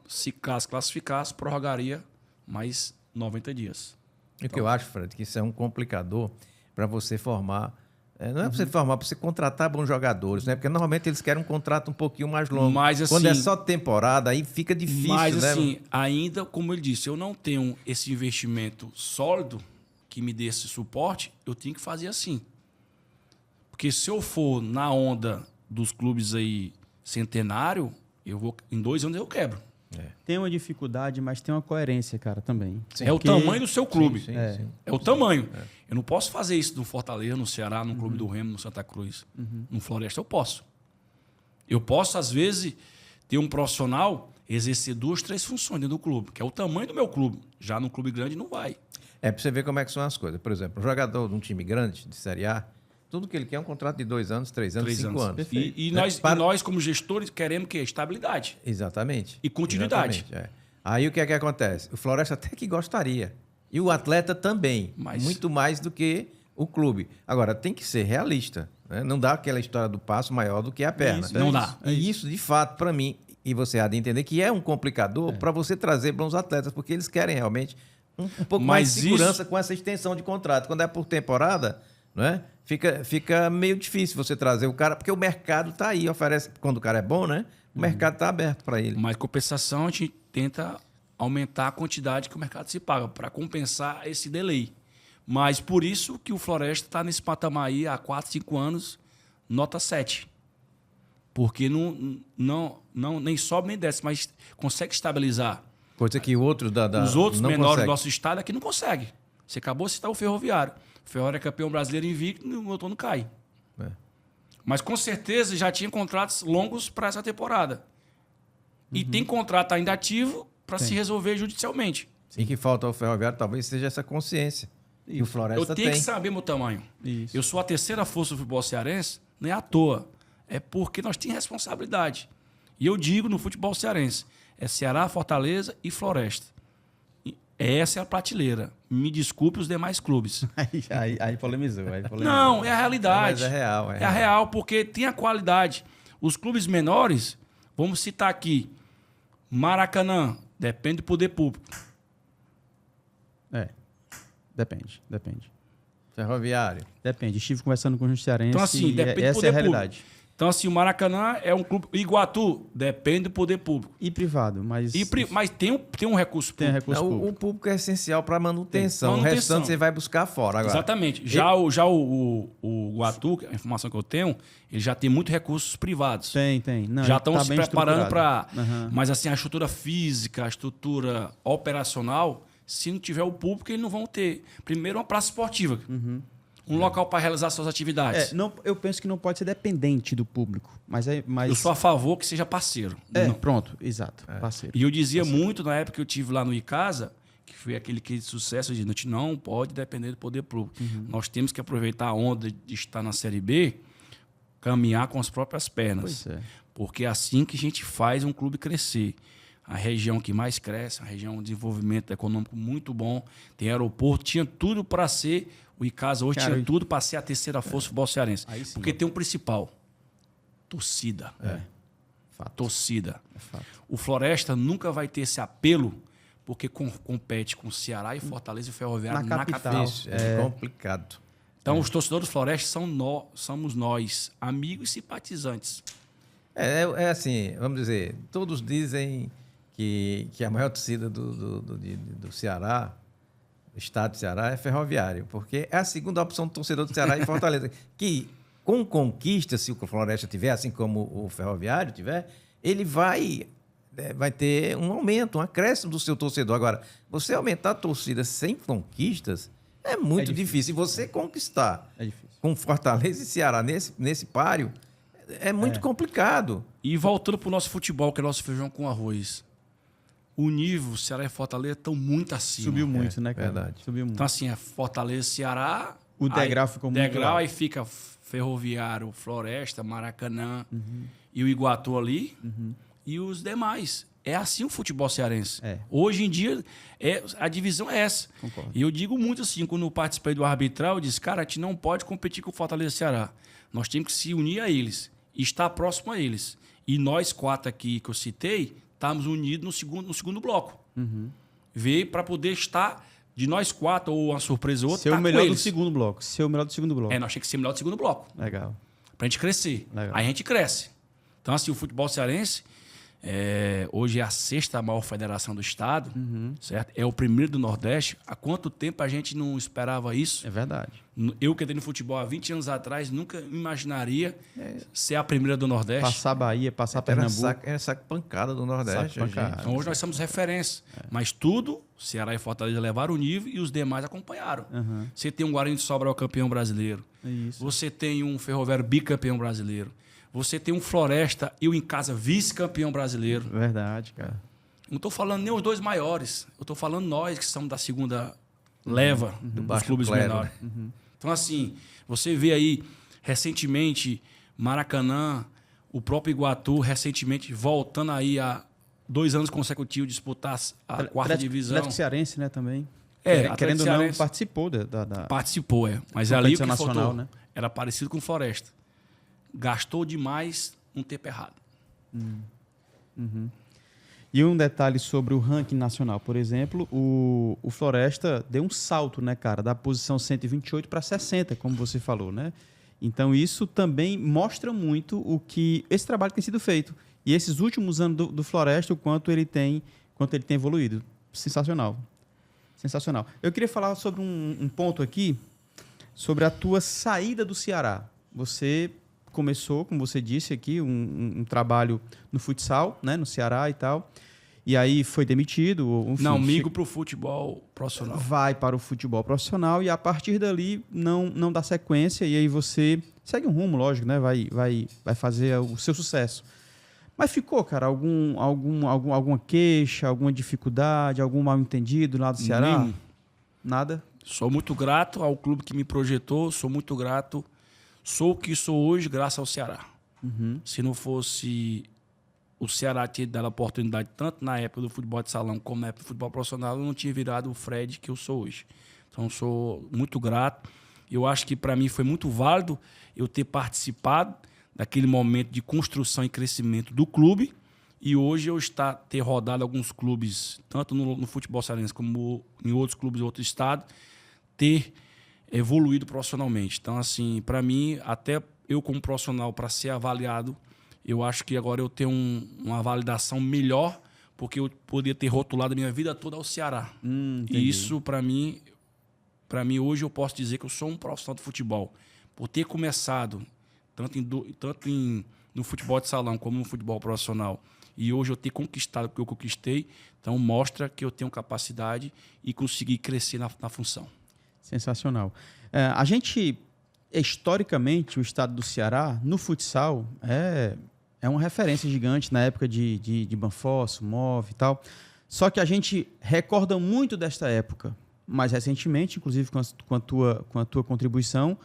Se caso classificasse, prorrogaria mais 90 dias. E o que eu acho, Fred, que isso é um complicador para você formar. Não é para você formar, para você contratar bons jogadores, né? Porque normalmente eles querem um contrato um pouquinho mais longo. Mas, assim, quando é só temporada, aí fica difícil, mas, né? assim, ainda, como ele disse, eu não tenho esse investimento sólido que me dê esse suporte, eu tenho que fazer assim. Porque se eu for na onda dos clubes aí centenário, em 2 anos eu quebro. Tem uma dificuldade, mas tem uma coerência, cara, também. Sim. É o tamanho do seu clube. Sim. É o tamanho. Eu não posso fazer isso no Fortaleza, no Ceará, no Clube do Remo, no Santa Cruz. No Floresta eu posso. Eu posso, às vezes, ter um profissional exercer 2, 3 funções dentro do clube, que é o tamanho do meu clube. Já no clube grande não vai. Para você ver como é que são as coisas. Por exemplo, um jogador de um time grande, de Série A, tudo que ele quer é um contrato de 2 anos, 3 anos, 5 anos. E nós, como gestores, queremos que estabilidade. Exatamente. E continuidade. Exatamente, Aí o que é que acontece? O Floresta até que gostaria. E o atleta também. Muito mais do que o clube. Agora, tem que ser realista. Né? Não dá aquela história do passo maior do que a perna. Não dá. E isso, de fato, para mim, e você há de entender que é um complicador para você trazer bons atletas, porque eles querem realmente um pouco mais de segurança com essa extensão de contrato. Quando é por temporada, não é? Fica meio difícil você trazer o cara, porque o mercado está aí, oferece. Quando o cara é bom, né? O mercado está aberto para ele. Mas, compensação, a gente tenta aumentar a quantidade que o mercado se paga para compensar esse delay. Mas por isso que o Floresta está nesse patamar aí há 4, 5 anos, nota 7. Porque nem sobe nem desce, mas consegue estabilizar. Coisa que outros os outros menores consegue. do nosso estado aqui não conseguem. Você acabou de citar o Ferroviário. O Ferroviário é campeão brasileiro invicto e o meu não cai. Mas com certeza já tinha contratos longos para essa temporada. E tem contrato ainda ativo para se resolver judicialmente. E que falta ao Ferroviário talvez seja essa consciência. E o Floresta eu tenho que saber meu tamanho. Isso. Eu sou a terceira força do futebol cearense, não é à toa. É porque nós temos responsabilidade. E eu digo no futebol cearense, é Ceará, Fortaleza e Floresta. Essa é a prateleira. Me desculpe os demais clubes. Aí polemizou. Não, é a realidade. Mas é real. É a real, porque tem a qualidade. Os clubes menores, vamos citar aqui, Maracanã, depende do poder público. Depende. Ferroviário. Depende. Estive conversando com o Cearense Então, assim, e depende do essa poder é a público. realidade. Então, assim, o Maracanã é um clube... O Iguatu depende do poder público. E privado, mas... Mas tem um recurso Tem público. recurso Não, público. o público é essencial para manutenção. Manutenção. O restante você vai buscar fora agora. Exatamente. Já o Iguatu, a informação que eu tenho, ele já tem muitos recursos privados. Tem. Não, Já ele estão tá se bem preparando para... estruturado. Aham. Mas, assim, a estrutura física, a estrutura operacional, se não tiver o público, eles não vão ter. Primeiro, uma praça esportiva. Um local para realizar suas atividades. Eu penso que não pode ser dependente do público, mas... Eu sou a favor que seja parceiro. Não. Pronto, exato, parceiro. E eu dizia muito na época que eu tive lá no Icasa, que foi aquele que de sucesso, eu dizia, a gente não pode depender do poder público. Nós temos que aproveitar a onda de estar na Série B, caminhar com as próprias pernas. Pois é. Porque é assim que a gente faz um clube crescer. A região que mais cresce, a região de desenvolvimento econômico muito bom, tem aeroporto, tinha tudo para ser... O Icasa hoje tinha tudo para ser a terceira força do futebol cearense. Aí sim. Porque tem um principal. Torcida. Fato. Torcida. Fato. O Floresta nunca vai ter esse apelo porque compete com o Ceará e Fortaleza e Ferroviário Na na capital. capital. Isso, é complicado. Então, os torcedores do Floresta somos nós, amigos e simpatizantes. É assim, vamos dizer, todos dizem que a maior torcida do Ceará, do estado do Ceará, é Ferroviário, porque é a segunda opção do torcedor do Ceará e Fortaleza. Que com conquista, se o Floresta tiver, assim como o Ferroviário tiver, ele vai ter um aumento, um acréscimo do seu torcedor. Agora, você aumentar a torcida sem conquistas é muito difícil. E você conquistar É difícil. com Fortaleza e Ceará nesse páreo é muito complicado. E voltando para o nosso futebol, que é nosso feijão com arroz. O nível, Ceará e Fortaleza estão muito acima. Subiu muito, né, cara? verdade. Subiu muito. Então, assim, é Fortaleza, Ceará... O degrau ficou muito degrau, alto. aí fica Ferroviário, Floresta, Maracanã e o Iguatu ali e os demais. É assim o futebol cearense. É. Hoje em dia, a divisão é essa. Concordo. E eu digo muito assim, quando eu participei do arbitral, eu disse, cara, a gente não pode competir com o Fortaleza e Ceará. Nós temos que se unir a eles e estar próximo a eles. E nós 4 aqui que eu citei, estávamos unidos no segundo bloco. Veio para poder estar, de nós 4, ou uma surpresa ou outra, Ser o tá melhor com do eles. segundo bloco. Ser o melhor do segundo bloco. Nós tínhamos que ser melhor do segundo bloco. Legal. Pra gente crescer. Legal. Aí a gente cresce. Então, assim, o futebol cearense, hoje é a 6ª maior federação do estado, certo? É o primeiro do Nordeste. Há quanto tempo a gente não esperava isso? É verdade. Eu que entrei no futebol há 20 anos atrás, nunca imaginaria ser a primeira do Nordeste. Passar Bahia, passar Era Pernambuco. essa pancada do Nordeste. Saco pancada. gente. Então, hoje nós somos referência. Mas tudo, Ceará e Fortaleza levaram o nível e os demais acompanharam. Você tem um Guarani de Sobral campeão brasileiro. Isso. Você tem um Ferroviário bicampeão brasileiro. Você tem um Floresta e o Icasa vice-campeão brasileiro. Verdade, cara. Não estou falando nem os 2 maiores. Eu estou falando nós que somos da segunda leva dos baixo clubes clero, menores. Então, assim, você vê aí, recentemente, Maracanã, o próprio Iguatu, recentemente, voltando aí a 2 anos consecutivos disputar a 4ª divisão. Atlético Cearense, né, também. Atlético Querendo ou não, Cearense participou da... participou, Mas ali o que competição nacional, faltou né? era parecido com o Floresta. Gastou demais um tempo errado. E um detalhe sobre o ranking nacional, por exemplo, o Floresta deu um salto, né, cara, da posição 128 para 60, como você falou, né? Então isso também mostra muito o que esse trabalho tem sido feito. E esses últimos anos do Floresta, o quanto ele tem evoluído. Sensacional. Sensacional. Eu queria falar sobre um ponto aqui, sobre a tua saída do Ceará. Você começou, como você disse aqui, um trabalho no futsal, né, no Ceará e tal. E aí foi demitido. Enfim, Não, migo para o futebol profissional. vai para o futebol profissional e a partir dali não dá sequência e aí você segue um rumo, lógico, né? Vai fazer o seu sucesso. Mas ficou, cara, alguma queixa, alguma dificuldade, algum mal-entendido lá do Ceará? Nenhum. Nada? Sou muito grato ao clube que me projetou, sou muito grato. Sou o que sou hoje graças ao Ceará. Se não fosse o Ceará ter dado a oportunidade, tanto na época do futebol de salão como na época do futebol profissional, eu não tinha virado o Fred que eu sou hoje. Então, sou muito grato. Eu acho que, para mim, foi muito válido eu ter participado daquele momento de construção e crescimento do clube e hoje eu ter rodado alguns clubes, tanto no futebol cearense como em outros clubes de outro estado, ter evoluído profissionalmente. Então, assim, para mim, até eu como profissional, para ser avaliado, eu acho que agora eu tenho uma validação melhor, porque eu poderia ter rotulado a minha vida toda ao Ceará. E isso, para mim, hoje eu posso dizer que eu sou um profissional de futebol. Por ter começado, no futebol de salão como no futebol profissional, e hoje eu ter conquistado o que eu conquistei, então mostra que eu tenho capacidade e consegui crescer na função. Sensacional. A gente, historicamente, o estado do Ceará, no futsal, é uma referência gigante na época de Banfosso, Move e tal. Só que a gente recorda muito desta época. Mais recentemente, inclusive com a tua contribuição,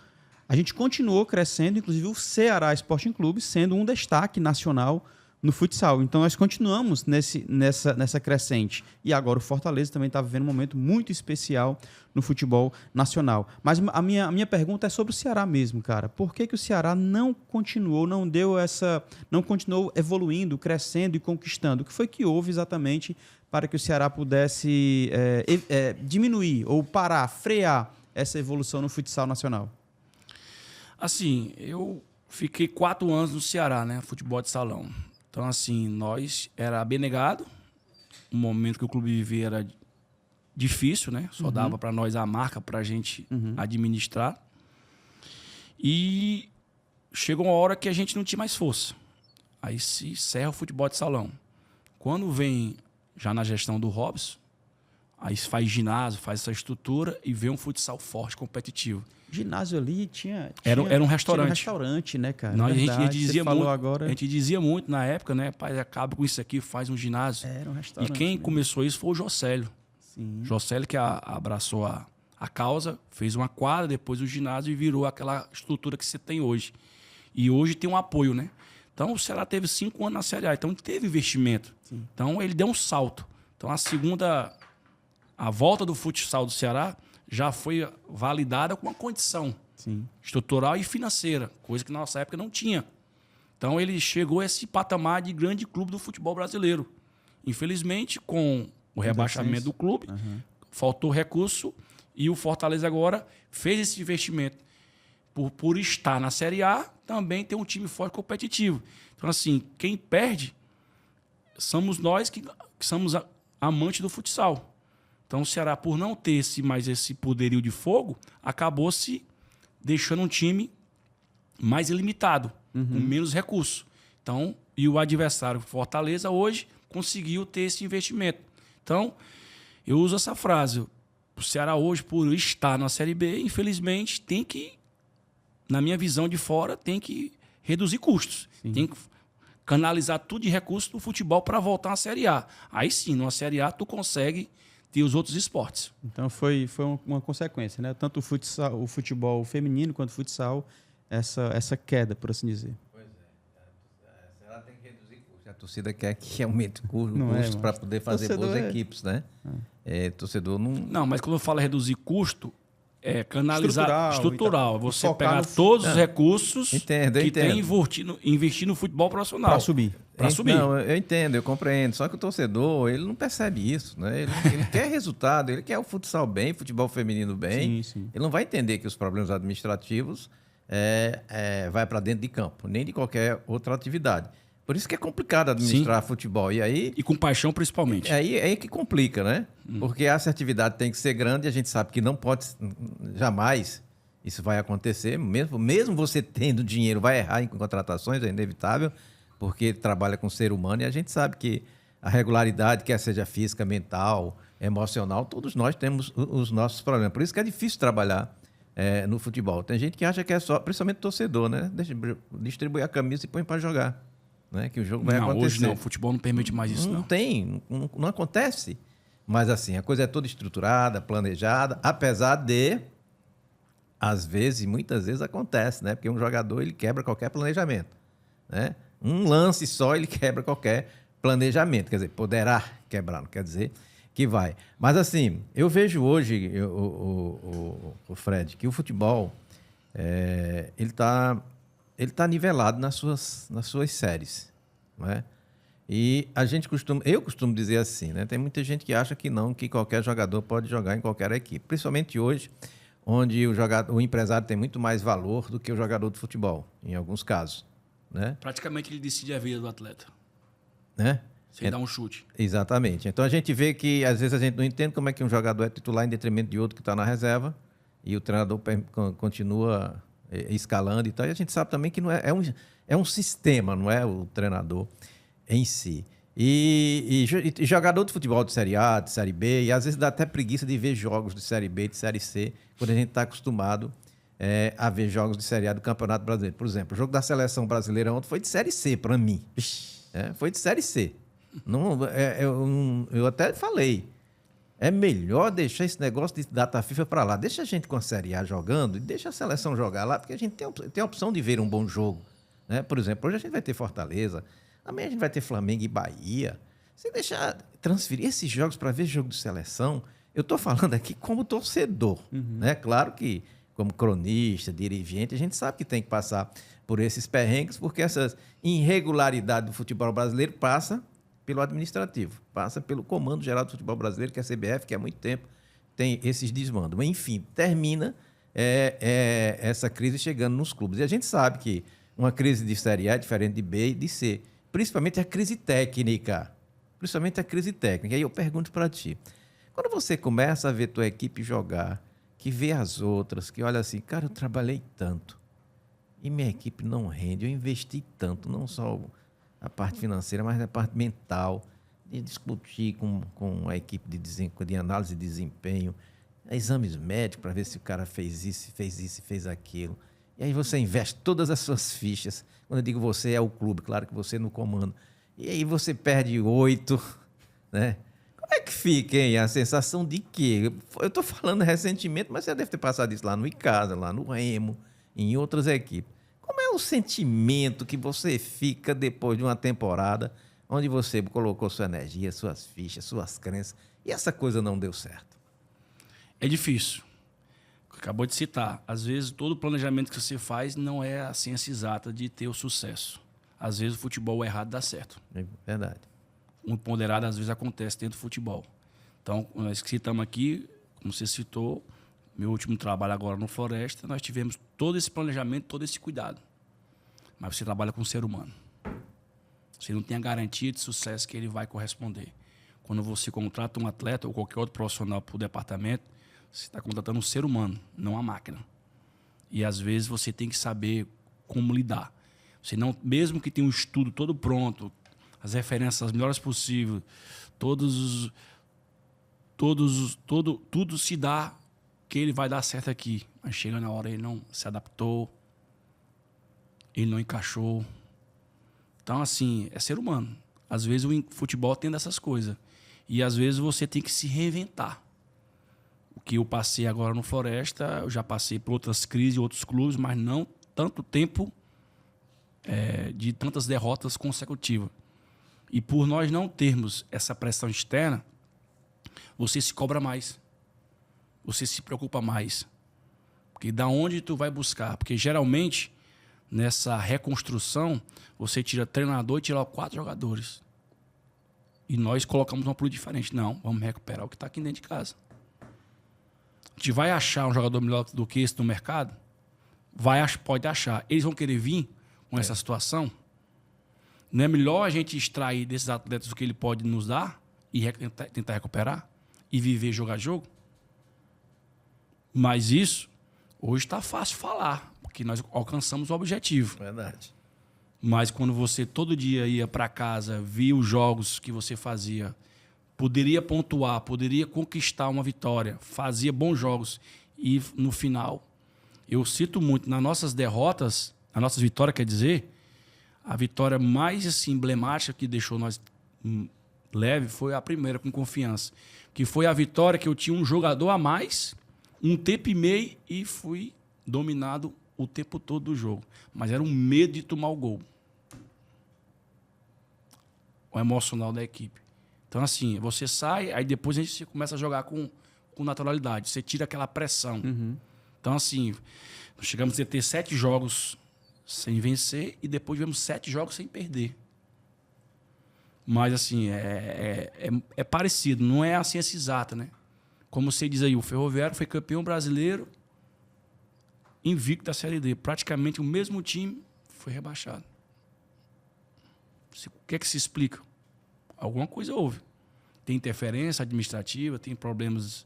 a gente continuou crescendo, inclusive o Ceará Sporting Clube sendo um destaque nacional no futsal. Então, nós continuamos nessa crescente. E agora o Fortaleza também está vivendo um momento muito especial no futebol nacional. Mas a minha pergunta é sobre o Ceará mesmo, cara. Por que o Ceará não continuou, não continuou evoluindo, crescendo e conquistando? O que foi que houve exatamente para que o Ceará pudesse diminuir ou parar, frear essa evolução no futsal nacional? Assim, eu fiquei 4 anos no Ceará, né? Futebol de salão. Então, assim, nós era abnegado. O momento que o clube vivia era difícil, né? Só dava para nós a marca para a gente administrar. E chegou uma hora que a gente não tinha mais força. Aí se encerra o futebol de salão. Quando vem, já na gestão do Robson, aí faz ginásio, faz essa estrutura e vê um futsal forte, competitivo. Ginásio ali era um restaurante. Tinha um restaurante, né, cara? Não, a gente dizia Agora... muito na época, né? Pai, acaba com isso aqui, faz um ginásio. Era um restaurante. E quem começou isso foi o Jocélio. Sim. Jocélio que abraçou a causa, fez uma quadra, depois o ginásio e virou aquela estrutura que você tem hoje. E hoje tem um apoio, né? Então o Ceará teve 5 anos na Série A, então teve investimento. Sim. Então ele deu um salto. Então a volta do futsal do Ceará já foi validada com uma condição estrutural e financeira, coisa que na nossa época não tinha. Então ele chegou a esse patamar de grande clube do futebol brasileiro. Infelizmente, com o rebaixamento do clube, faltou recurso e o Fortaleza agora fez esse investimento. Por estar na Série A, também tem um time forte competitivo. Então, assim, quem perde somos nós que somos amantes do futsal. Então, o Ceará, por não ter mais esse poderio de fogo, acabou se deixando um time mais ilimitado, com menos recursos. Então, e o adversário, Fortaleza, hoje conseguiu ter esse investimento. Então, eu uso essa frase. O Ceará hoje, por estar na Série B, infelizmente, tem que, na minha visão de fora, tem que reduzir custos. Sim. Tem que canalizar tudo de recursos do futebol para voltar à Série A. Aí sim, numa Série A, tu consegue ter os outros esportes. Então foi uma consequência, né? Tanto o futebol feminino quanto o futsal, essa queda, por assim dizer. Pois é. Ela tem que reduzir custos. A torcida quer que aumente o custo para poder fazer boas equipes, né? Torcedor não... Não, mas quando eu falo reduzir custo, é canalizar estrutural. Você pegar todos os recursos que tem investir no futebol profissional. Para subir. Não, eu entendo, eu compreendo. Só que o torcedor, ele não percebe isso, né? Ele quer resultado, ele quer o futsal bem, futebol feminino bem. Sim. Ele não vai entender que os problemas administrativos vai para dentro de campo, nem de qualquer outra atividade. Por isso que é complicado administrar futebol. E com paixão, principalmente. Aí que complica, né? Porque a assertividade tem que ser grande e a gente sabe que não pode, jamais, isso vai acontecer. Mesmo você tendo dinheiro, vai errar em contratações, é inevitável, porque trabalha com ser humano e a gente sabe que a regularidade, quer seja física, mental, emocional, todos nós temos os nossos problemas. Por isso que é difícil trabalhar no futebol. Tem gente que acha que é só, principalmente torcedor, né? Distribui a camisa e põe para jogar. Né? Que o jogo vai acontecer. Hoje não, o futebol não permite mais isso, não. Não acontece. Mas assim, a coisa é toda estruturada, planejada, apesar de, às vezes, muitas vezes acontece, né? Porque um jogador, ele quebra qualquer planejamento, né? Um lance só, ele quebra qualquer planejamento. Quer dizer, poderá quebrar, não quer dizer que vai. Mas assim, eu vejo hoje, o Fred, que o futebol, ele está nivelado nas suas séries, não é? E eu costumo dizer assim, né? Tem muita gente que acha que não, que qualquer jogador pode jogar em qualquer equipe. Principalmente hoje, onde o empresário tem muito mais valor do que o jogador de futebol, em alguns casos, né? Praticamente ele decide a vida do atleta, Né? sem dar um chute. Exatamente. Então a gente vê que às vezes a gente não entende como é que um jogador é titular em detrimento de outro que está na reserva e o treinador continua escalando e tal. E a gente sabe também que não é um sistema, não é o treinador em si. E jogador de futebol de Série A, de Série B, e às vezes dá até preguiça de ver jogos de Série B, de Série C, quando a gente está acostumado a ver jogos de Série A do Campeonato Brasileiro. Por exemplo, o jogo da Seleção Brasileira ontem foi de Série C para mim. Foi de Série C. Não, eu até falei, é melhor deixar esse negócio de data FIFA para lá. Deixa a gente com a Série A jogando e deixa a seleção jogar lá, porque a gente tem a opção de ver um bom jogo. Né? Por exemplo, hoje a gente vai ter Fortaleza, amanhã a gente vai ter Flamengo e Bahia. Você deixar transferir esses jogos para ver jogo de seleção, eu estou falando aqui como torcedor. Né? Claro que, como cronista, dirigente, a gente sabe que tem que passar por esses perrengues, porque essas irregularidades do futebol brasileiro passa pelo administrativo, passa pelo Comando Geral do Futebol Brasileiro, que é a CBF, que há muito tempo tem esses desmandos. Mas, enfim, termina essa crise chegando nos clubes. E a gente sabe que uma crise de Série A é diferente de B e de C, principalmente a crise técnica. Principalmente a crise técnica. E aí eu pergunto para ti, quando você começa a ver tua equipe jogar, que vê as outras, que olha assim, cara, eu trabalhei tanto e minha equipe não rende, eu investi tanto, não só a parte financeira, mas a parte mental, de discutir com a equipe de análise de desempenho, exames médicos para ver se o cara fez isso, fez aquilo. E aí você investe todas as suas fichas. Quando eu digo você, é o clube, claro que você no comando. E aí você perde 8, né? Como é que fica, hein? A sensação de quê? Eu estou falando recentemente, mas você deve ter passado isso lá no Icasa, lá no Remo, em outras equipes. Como é o sentimento que você fica depois de uma temporada onde você colocou sua energia, suas fichas, suas crenças e essa coisa não deu certo? É difícil. Acabou de citar. Às vezes, todo o planejamento que você faz não é a ciência exata de ter o sucesso. Às vezes, o futebol errado dá certo. É verdade. Um ponderado, às vezes, acontece dentro do futebol. Então, nós que citamos aqui, como você citou, meu último trabalho agora no Floresta, nós tivemos todo esse planejamento, todo esse cuidado. Mas você trabalha com um ser humano. Você não tem a garantia de sucesso que ele vai corresponder. Quando você contrata um atleta ou qualquer outro profissional para o departamento, você está contratando um ser humano, não a máquina. E, às vezes, você tem que saber como lidar. Você não, mesmo que tenha um estudo todo pronto, as referências as melhores possíveis, tudo se dá que ele vai dar certo aqui. Mas chega na hora, ele não se adaptou, ele não encaixou. Então, assim, é ser humano. Às vezes o futebol tem dessas coisas. E às vezes você tem que se reinventar. O que eu passei agora no Floresta, eu já passei por outras crises, outros clubes, mas não tanto tempo de tantas derrotas consecutivas. E por nós não termos essa pressão externa, você se cobra mais. Você se preocupa mais. Porque da onde tu vai buscar? Porque geralmente, nessa reconstrução, você tira treinador e tira 4 jogadores. E nós colocamos uma política diferente. Não, vamos recuperar o que está aqui dentro de casa. A gente vai achar um jogador melhor do que esse no mercado? Pode achar. Eles vão querer vir com essa situação? Não é melhor a gente extrair desses atletas o que ele pode nos dar e tentar recuperar? E viver jogar jogo? Mas isso, hoje está fácil falar, porque nós alcançamos o objetivo. Verdade. Mas quando você todo dia ia para casa, via os jogos que você fazia, poderia pontuar, poderia conquistar uma vitória, fazia bons jogos e no final, eu cito muito, nas nossas derrotas, nas nossas vitórias, quer dizer, a vitória mais assim, emblemática que deixou nós leve foi a primeira, com confiança, que foi a vitória que eu tinha um jogador a mais, um tempo e meio e fui dominado o tempo todo do jogo. Mas era um medo de tomar o gol. O emocional da equipe. Então, assim, você sai, aí depois a gente começa a jogar com naturalidade. Você tira aquela pressão. Uhum. Então, assim, chegamos a ter 7 jogos sem vencer e depois tivemos 7 jogos sem perder. Mas, assim, é parecido. Não é a ciência exata, né? Como você diz aí, o Ferroviário foi campeão brasileiro invicto da Série D. Praticamente o mesmo time foi rebaixado. O que é que se explica? Alguma coisa houve. Tem interferência administrativa, tem problemas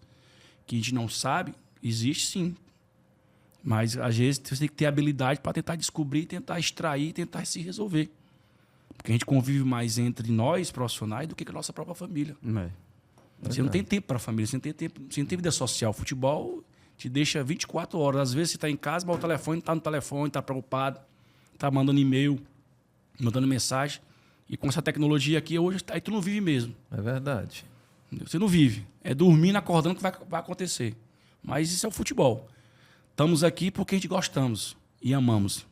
que a gente não sabe. Existe sim. Mas às vezes você tem que ter habilidade para tentar descobrir, tentar extrair, tentar se resolver. Porque a gente convive mais entre nós, profissionais, do que com a nossa própria família. Você não tem tempo para a família, você não tem tempo, você não tem vida social. Futebol te deixa 24 horas. Às vezes você está em casa, mas o telefone está no telefone, está preocupado, está mandando e-mail, mandando mensagem. E com essa tecnologia aqui, hoje, aí tu não vive mesmo. É verdade. Você não vive. É dormindo, acordando que vai acontecer. Mas isso é o futebol. Estamos aqui porque a gente gostamos e amamos.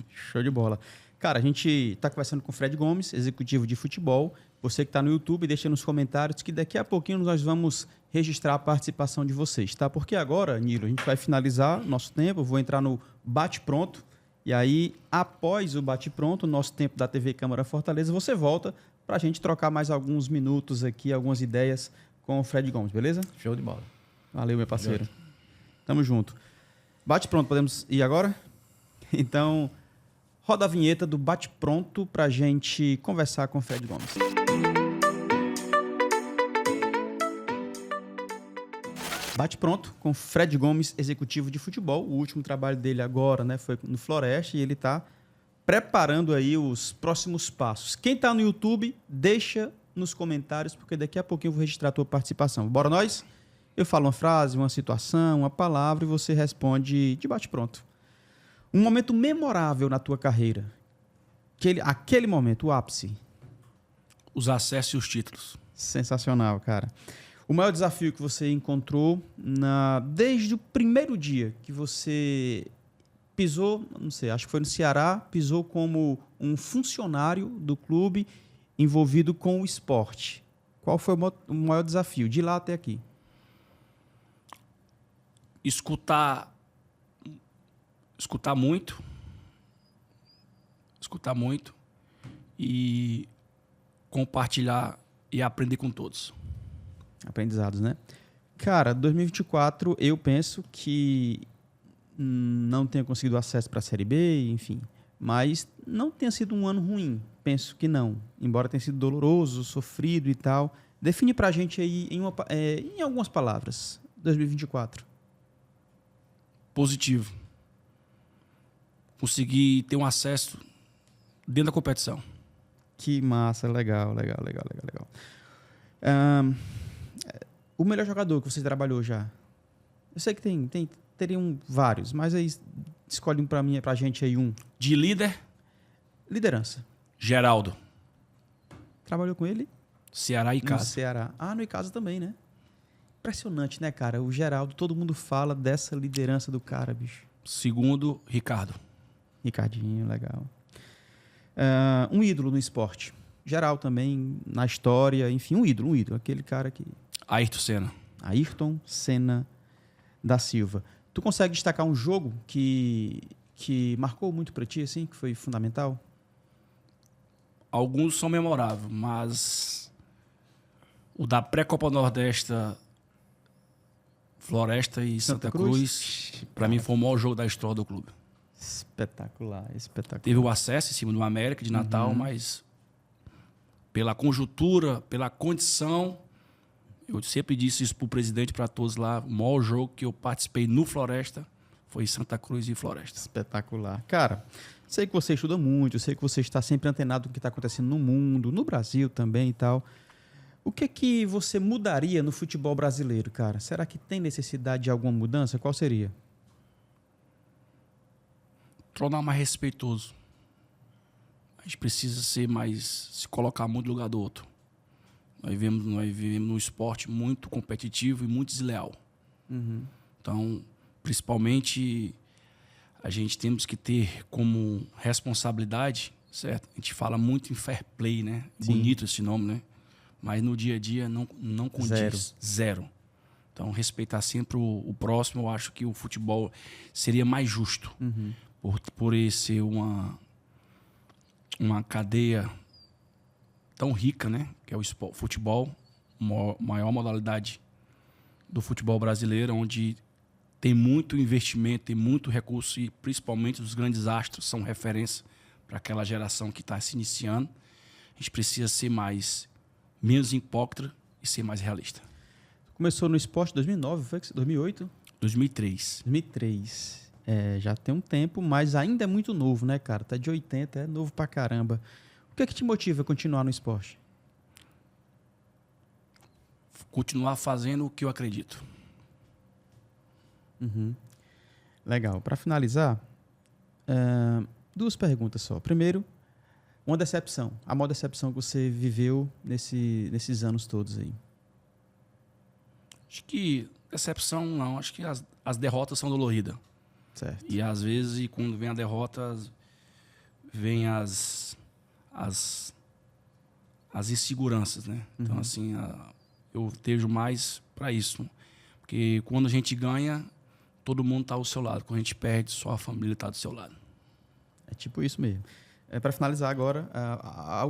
Show de bola. Cara, a gente está conversando com o Fred Gomes, executivo de futebol. Você que está no YouTube, deixa nos comentários que daqui a pouquinho nós vamos registrar a participação de vocês, tá? Porque agora, Nilo, a gente vai finalizar nosso tempo, vou entrar no bate-pronto. E aí, após o bate-pronto, nosso tempo da TV Câmara Fortaleza, você volta para a gente trocar mais alguns minutos aqui, algumas ideias com o Fred Gomes, beleza? Show de bola. Valeu, meu parceiro. Tamo junto. Bate-pronto, podemos ir agora? Então, roda a vinheta do bate-pronto para a gente conversar com o Fred Gomes. Bate-pronto com Fred Gomes, executivo de futebol. O último trabalho dele agora, né, foi no Floresta e ele está preparando aí os próximos passos. Quem está no YouTube, deixa nos comentários, porque daqui a pouquinho eu vou registrar a tua participação. Bora nós? Eu falo uma frase, uma situação, uma palavra e você responde de bate-pronto. Um momento memorável na tua carreira. Aquele momento, o ápice. Os acessos e os títulos. Sensacional, cara. O maior desafio que você encontrou desde o primeiro dia que você pisou, não sei, acho que foi no Ceará, pisou como um funcionário do clube envolvido com o esporte. Qual foi o maior desafio de lá até aqui? Escutar muito e compartilhar e aprender com todos. Aprendizados, né? Cara, 2024 eu penso que não tenha conseguido acesso para a Série B, enfim, mas não tenha sido um ano ruim. Penso que não, embora tenha sido doloroso, sofrido e tal. Define para a gente aí em algumas palavras, 2024. Positivo. Consegui ter um acesso dentro da competição. Que massa, legal. O melhor jogador que você trabalhou já? Eu sei que teriam vários, mas aí escolhe pra gente aí um. De líder? Liderança. Geraldo. Trabalhou com ele? Ceará e Icasa. No Ceará. No Icasa também, né? Impressionante, né, cara? O Geraldo, todo mundo fala dessa liderança do cara, bicho. Segundo, Ricardo. Ricardinho, legal. Um ídolo no esporte. Geral também, na história, enfim, um ídolo. Aquele cara que... Ayrton Senna. Ayrton Senna da Silva. Tu consegue destacar um jogo que marcou muito pra ti, assim, que foi fundamental? Alguns são memoráveis, mas o da pré-Copa Nordeste, Floresta e Santa Cruz, para mim foi o maior jogo da história do clube. Espetacular. Teve o acesso em cima do América de Natal, mas pela conjuntura, pela condição, eu sempre disse isso pro presidente, para todos lá, o maior jogo que eu participei no Floresta foi Santa Cruz e Floresta. Espetacular. Cara, sei que você estuda muito, sei que você está sempre antenado com o que está acontecendo no mundo, no Brasil também e tal. O que você mudaria no futebol brasileiro, cara? Será que tem necessidade de alguma mudança? Qual seria? Tornar mais respeitoso. A gente precisa se colocar muito no lugar do outro. Nós vivemos num esporte muito competitivo e muito desleal. Então, principalmente, a gente temos que ter como responsabilidade, certo? A gente fala muito em fair play, né? Sim. Bonito esse nome, né? Mas no dia a dia não condiz. Zero. Então, respeitar sempre o próximo, eu acho que o futebol seria mais justo. Por ele ser uma cadeia tão rica, né? Que é o futebol, maior modalidade do futebol brasileiro, onde tem muito investimento, tem muito recurso e principalmente os grandes astros são referência para aquela geração que está se iniciando. A gente precisa ser menos hipócrita e ser mais realista. Começou no esporte em 2009, foi? 2008? 2003. 2003. Já tem um tempo, mas ainda é muito novo, né, cara? Tá de 80, é novo pra caramba. O que é que te motiva a continuar no esporte? Continuar fazendo o que eu acredito. Legal. Para finalizar, 2 perguntas só. Primeiro, uma decepção. A maior decepção que você viveu nesses anos todos aí. Acho que decepção não. Acho que as derrotas são doloridas. Certo. E às vezes, quando vem a derrota, vem as inseguranças, né? Então, assim, eu tejo mais para isso. Porque quando a gente ganha, todo mundo está ao seu lado. Quando a gente perde, só a família está do seu lado. É tipo isso mesmo. Para finalizar agora,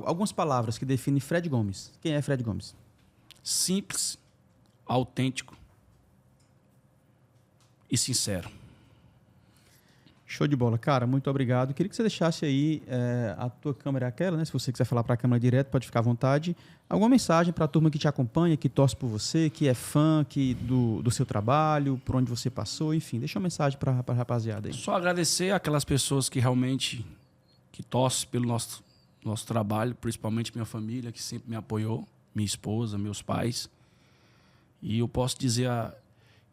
algumas palavras que definem Fred Gomes. Quem é Fred Gomes? Simples, autêntico e sincero. Show de bola. Cara, muito obrigado. Queria que você deixasse aí a tua câmera, aquela, né? Se você quiser falar para a câmera direto, pode ficar à vontade. Alguma mensagem para a turma que te acompanha, que torce por você, que é fã do seu trabalho, por onde você passou, enfim. Deixa uma mensagem para a rapaziada aí. Só agradecer aquelas pessoas que realmente torcem pelo nosso trabalho, principalmente minha família, que sempre me apoiou, minha esposa, meus pais. E eu posso dizer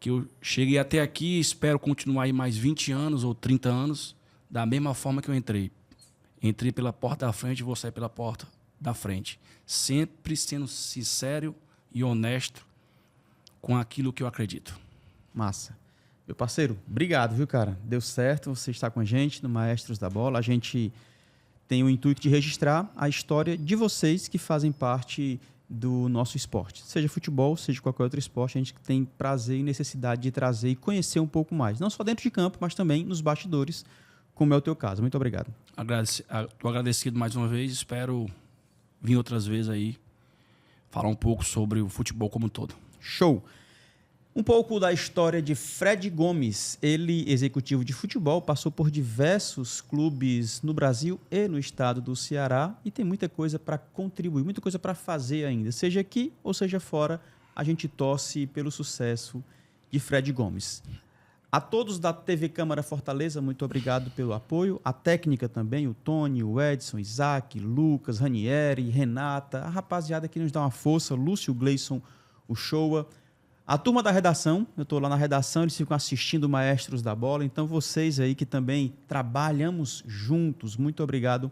que eu cheguei até aqui e espero continuar aí mais 20 anos ou 30 anos da mesma forma que eu entrei. Entrei pela porta da frente e vou sair pela porta da frente. Sempre sendo sincero e honesto com aquilo que eu acredito. Massa. Meu parceiro, obrigado, viu, cara? Deu certo você estar com a gente no Maestros da Bola. A gente tem o intuito de registrar a história de vocês que fazem parte do nosso esporte. Seja futebol, seja qualquer outro esporte, a gente tem prazer e necessidade de trazer e conhecer um pouco mais. Não só dentro de campo, mas também nos bastidores, como é o teu caso. Muito obrigado. Estou agradecido mais uma vez. Espero vir outras vezes aí falar um pouco sobre o futebol como um todo. Show! Um pouco da história de Fred Gomes. Ele, executivo de futebol, passou por diversos clubes no Brasil e no estado do Ceará e tem muita coisa para contribuir, muita coisa para fazer ainda. Seja aqui ou seja fora, a gente torce pelo sucesso de Fred Gomes. A todos da TV Câmara Fortaleza, muito obrigado pelo apoio. A técnica também, o Tony, o Edson, Isaac, Lucas, Ranieri, Renata, a rapaziada que nos dá uma força, Lúcio, Gleison, o Showa. A turma da redação, eu estou lá na redação, eles ficam assistindo Maestros da Bola, então vocês aí que também trabalhamos juntos, muito obrigado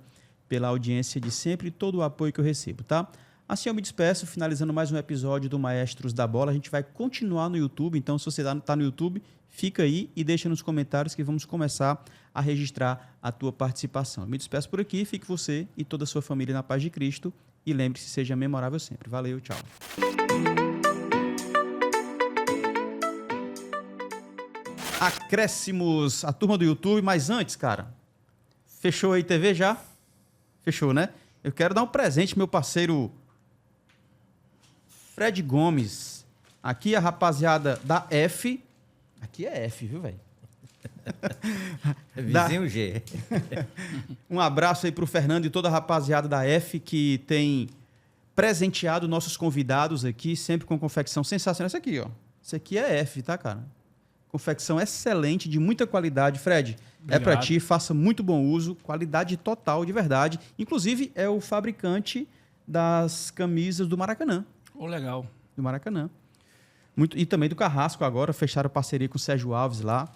pela audiência de sempre e todo o apoio que eu recebo, tá? Assim eu me despeço, finalizando mais um episódio do Maestros da Bola. A gente vai continuar no YouTube, então se você está no YouTube, fica aí e deixa nos comentários que vamos começar a registrar a tua participação. Eu me despeço por aqui, fique você e toda a sua família na paz de Cristo e lembre-se, seja memorável sempre. Valeu, tchau. Acréscimos, a turma do YouTube, mas antes, cara, fechou aí TV já? Fechou, né? Eu quero dar um presente, meu parceiro Fred Gomes. Aqui a rapaziada da F. Aqui é F, viu, velho? Vizinho G. Um abraço aí pro Fernando e toda a rapaziada da F que tem presenteado nossos convidados aqui, sempre com confecção sensacional. Essa aqui, ó. Isso aqui é F, tá, cara? Confecção excelente, de muita qualidade. Fred, obrigado. É para ti, faça muito bom uso, qualidade total, de verdade. Inclusive, é o fabricante das camisas do Maracanã. Oh, legal. Do Maracanã. E também do Carrasco agora, fecharam parceria com o Sérgio Alves lá.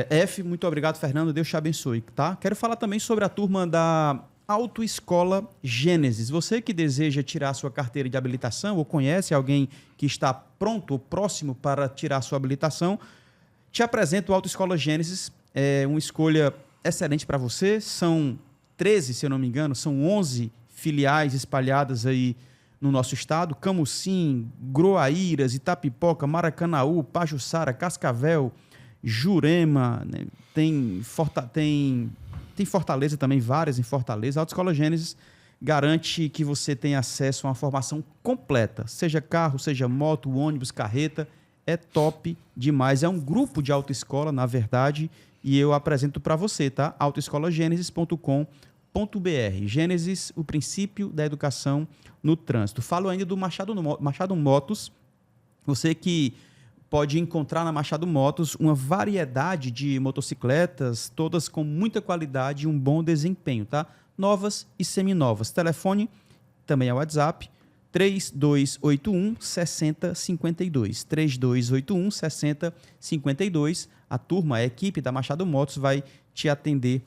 F, muito obrigado, Fernando, Deus te abençoe, tá? Quero falar também sobre a turma da Autoescola Gênesis. Você que deseja tirar sua carteira de habilitação ou conhece alguém que está pronto ou próximo para tirar sua habilitação, te apresento o Autoescola Gênesis. É uma escolha excelente para você. São 13, se eu não me engano, são 11 filiais espalhadas aí no nosso estado. Camusim, Groaíras, Itapipoca, Maracanaú, Pajuçara, Cascavel, Jurema, né? Tem Fortaleza também, várias em Fortaleza. A Autoescola Gênesis garante que você tenha acesso a uma formação completa, seja carro, seja moto, ônibus, carreta. é top demais. É um grupo de autoescola, na verdade, e eu apresento para você, tá? autoescolagenesis.com.br. Gênesis, o princípio da educação no trânsito. Falo ainda do Machado Motos. Você que pode encontrar na Machado Motos uma variedade de motocicletas, todas com muita qualidade e um bom desempenho, tá? Novas e seminovas. Telefone também é WhatsApp, 3281 6052. 3281 6052. A turma, a equipe da Machado Motos vai te atender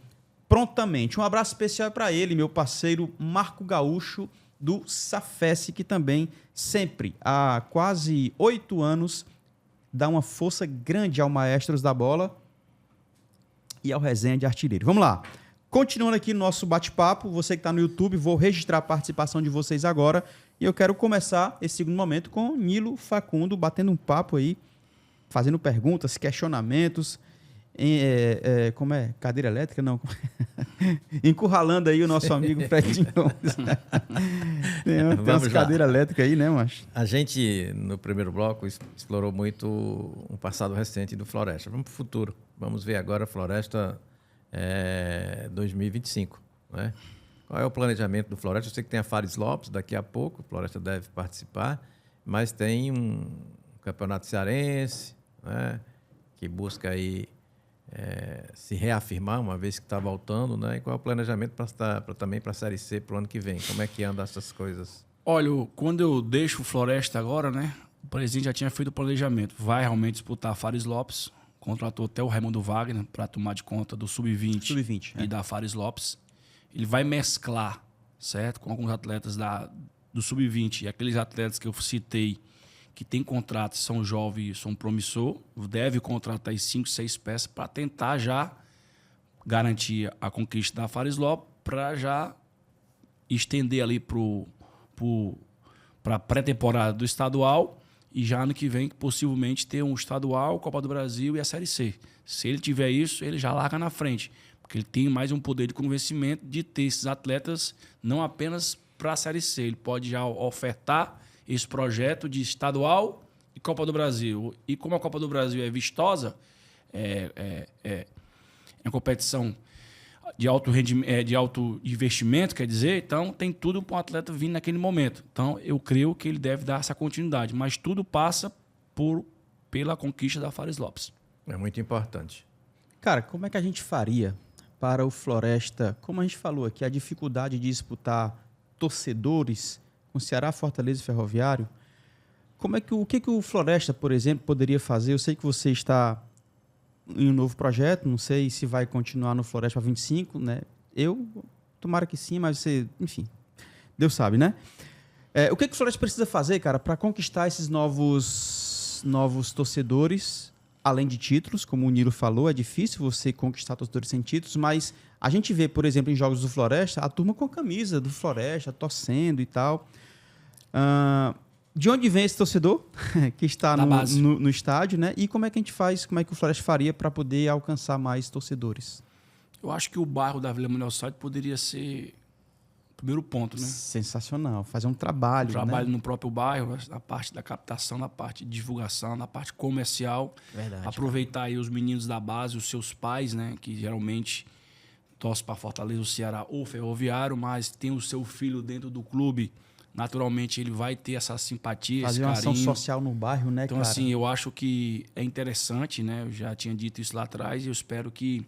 prontamente. Um abraço especial para ele, meu parceiro Marco Gaúcho, do Safesc, que também sempre, há quase 8 anos, dá uma força grande ao Maestros da Bola e ao Resenha de Artilheiro. Vamos lá. Continuando aqui no nosso bate-papo, você que está no YouTube, vou registrar a participação de vocês agora e eu quero começar esse segundo momento com Nilo Facundo, batendo um papo aí, fazendo perguntas, questionamentos, como é? Cadeira elétrica? Não. Encurralando aí o nosso amigo Fredinho Gomes. Tem umas cadeiras elétricas aí, né, macho? A gente, no primeiro bloco, explorou muito um passado recente do Floresta. Vamos para o futuro. Vamos ver agora a Floresta 2025, né? Qual é o planejamento do Floresta? Eu sei que tem a Fares Lopes daqui a pouco, o Floresta deve participar, mas tem um campeonato cearense, né, que busca aí se reafirmar, uma vez que está voltando, né? E qual é o planejamento também para a Série C para o ano que vem? Como é que andam essas coisas? Olha, quando eu deixo o Floresta agora, né? O presidente já tinha feito o planejamento. Vai realmente disputar Fares Lopes, contratou até o Raimundo Wagner para tomar de conta do Sub-20 e da Fares Lopes. Ele vai mesclar, certo? Com alguns atletas do Sub-20 e aqueles atletas que eu citei que tem contrato, são jovens, são promissor, deve contratar aí 5, 6 peças para tentar já garantir a conquista da Fares Lopes, para já estender ali para a pré-temporada do estadual e já ano que vem possivelmente ter um estadual, Copa do Brasil e a Série C. Se ele tiver isso, ele já larga na frente, porque ele tem mais um poder de convencimento de ter esses atletas não apenas para a Série C, ele pode já ofertar esse projeto de estadual e Copa do Brasil. E como a Copa do Brasil é vistosa, é uma competição de alto rendimento, de alto investimento, quer dizer, então tem tudo para um atleta vir naquele momento. Então eu creio que ele deve dar essa continuidade, mas tudo passa pela conquista da Fares Lopes. É muito importante. Cara, como é que a gente faria para o Floresta, como a gente falou aqui, a dificuldade de disputar torcedores com Ceará, Fortaleza e Ferroviário? O que o Floresta, por exemplo, poderia fazer? Eu sei que você está em um novo projeto, não sei se vai continuar no Floresta 25, né? Tomara que sim, mas você, enfim, Deus sabe, né? O que o Floresta precisa fazer, cara, para conquistar esses novos torcedores, além de títulos? Como o Nilo falou, é difícil você conquistar torcedores sem títulos, mas a gente vê, por exemplo, em jogos do Floresta, a turma com a camisa do Floresta, torcendo e tal. De onde vem esse torcedor que está no estádio, né? E como é que a gente faz, como é que o Floresta faria para poder alcançar mais torcedores? Eu acho que o bairro da Vila Manuel Sade poderia ser o primeiro ponto, né? Sensacional, fazer um trabalho. Né? No próprio bairro, na parte da captação, na parte de divulgação, na parte comercial. Verdade. Aproveitar aí os meninos da base, os seus pais, né? Que geralmente torcem para Fortaleza, o Ceará ou Ferroviário, mas tem o seu filho dentro do clube. Naturalmente, ele vai ter essa simpatia, fazer esse carinho. Fazer uma ação social no bairro, né, então, cara? Assim, eu acho que é interessante, né? Eu já tinha dito isso lá atrás e eu espero que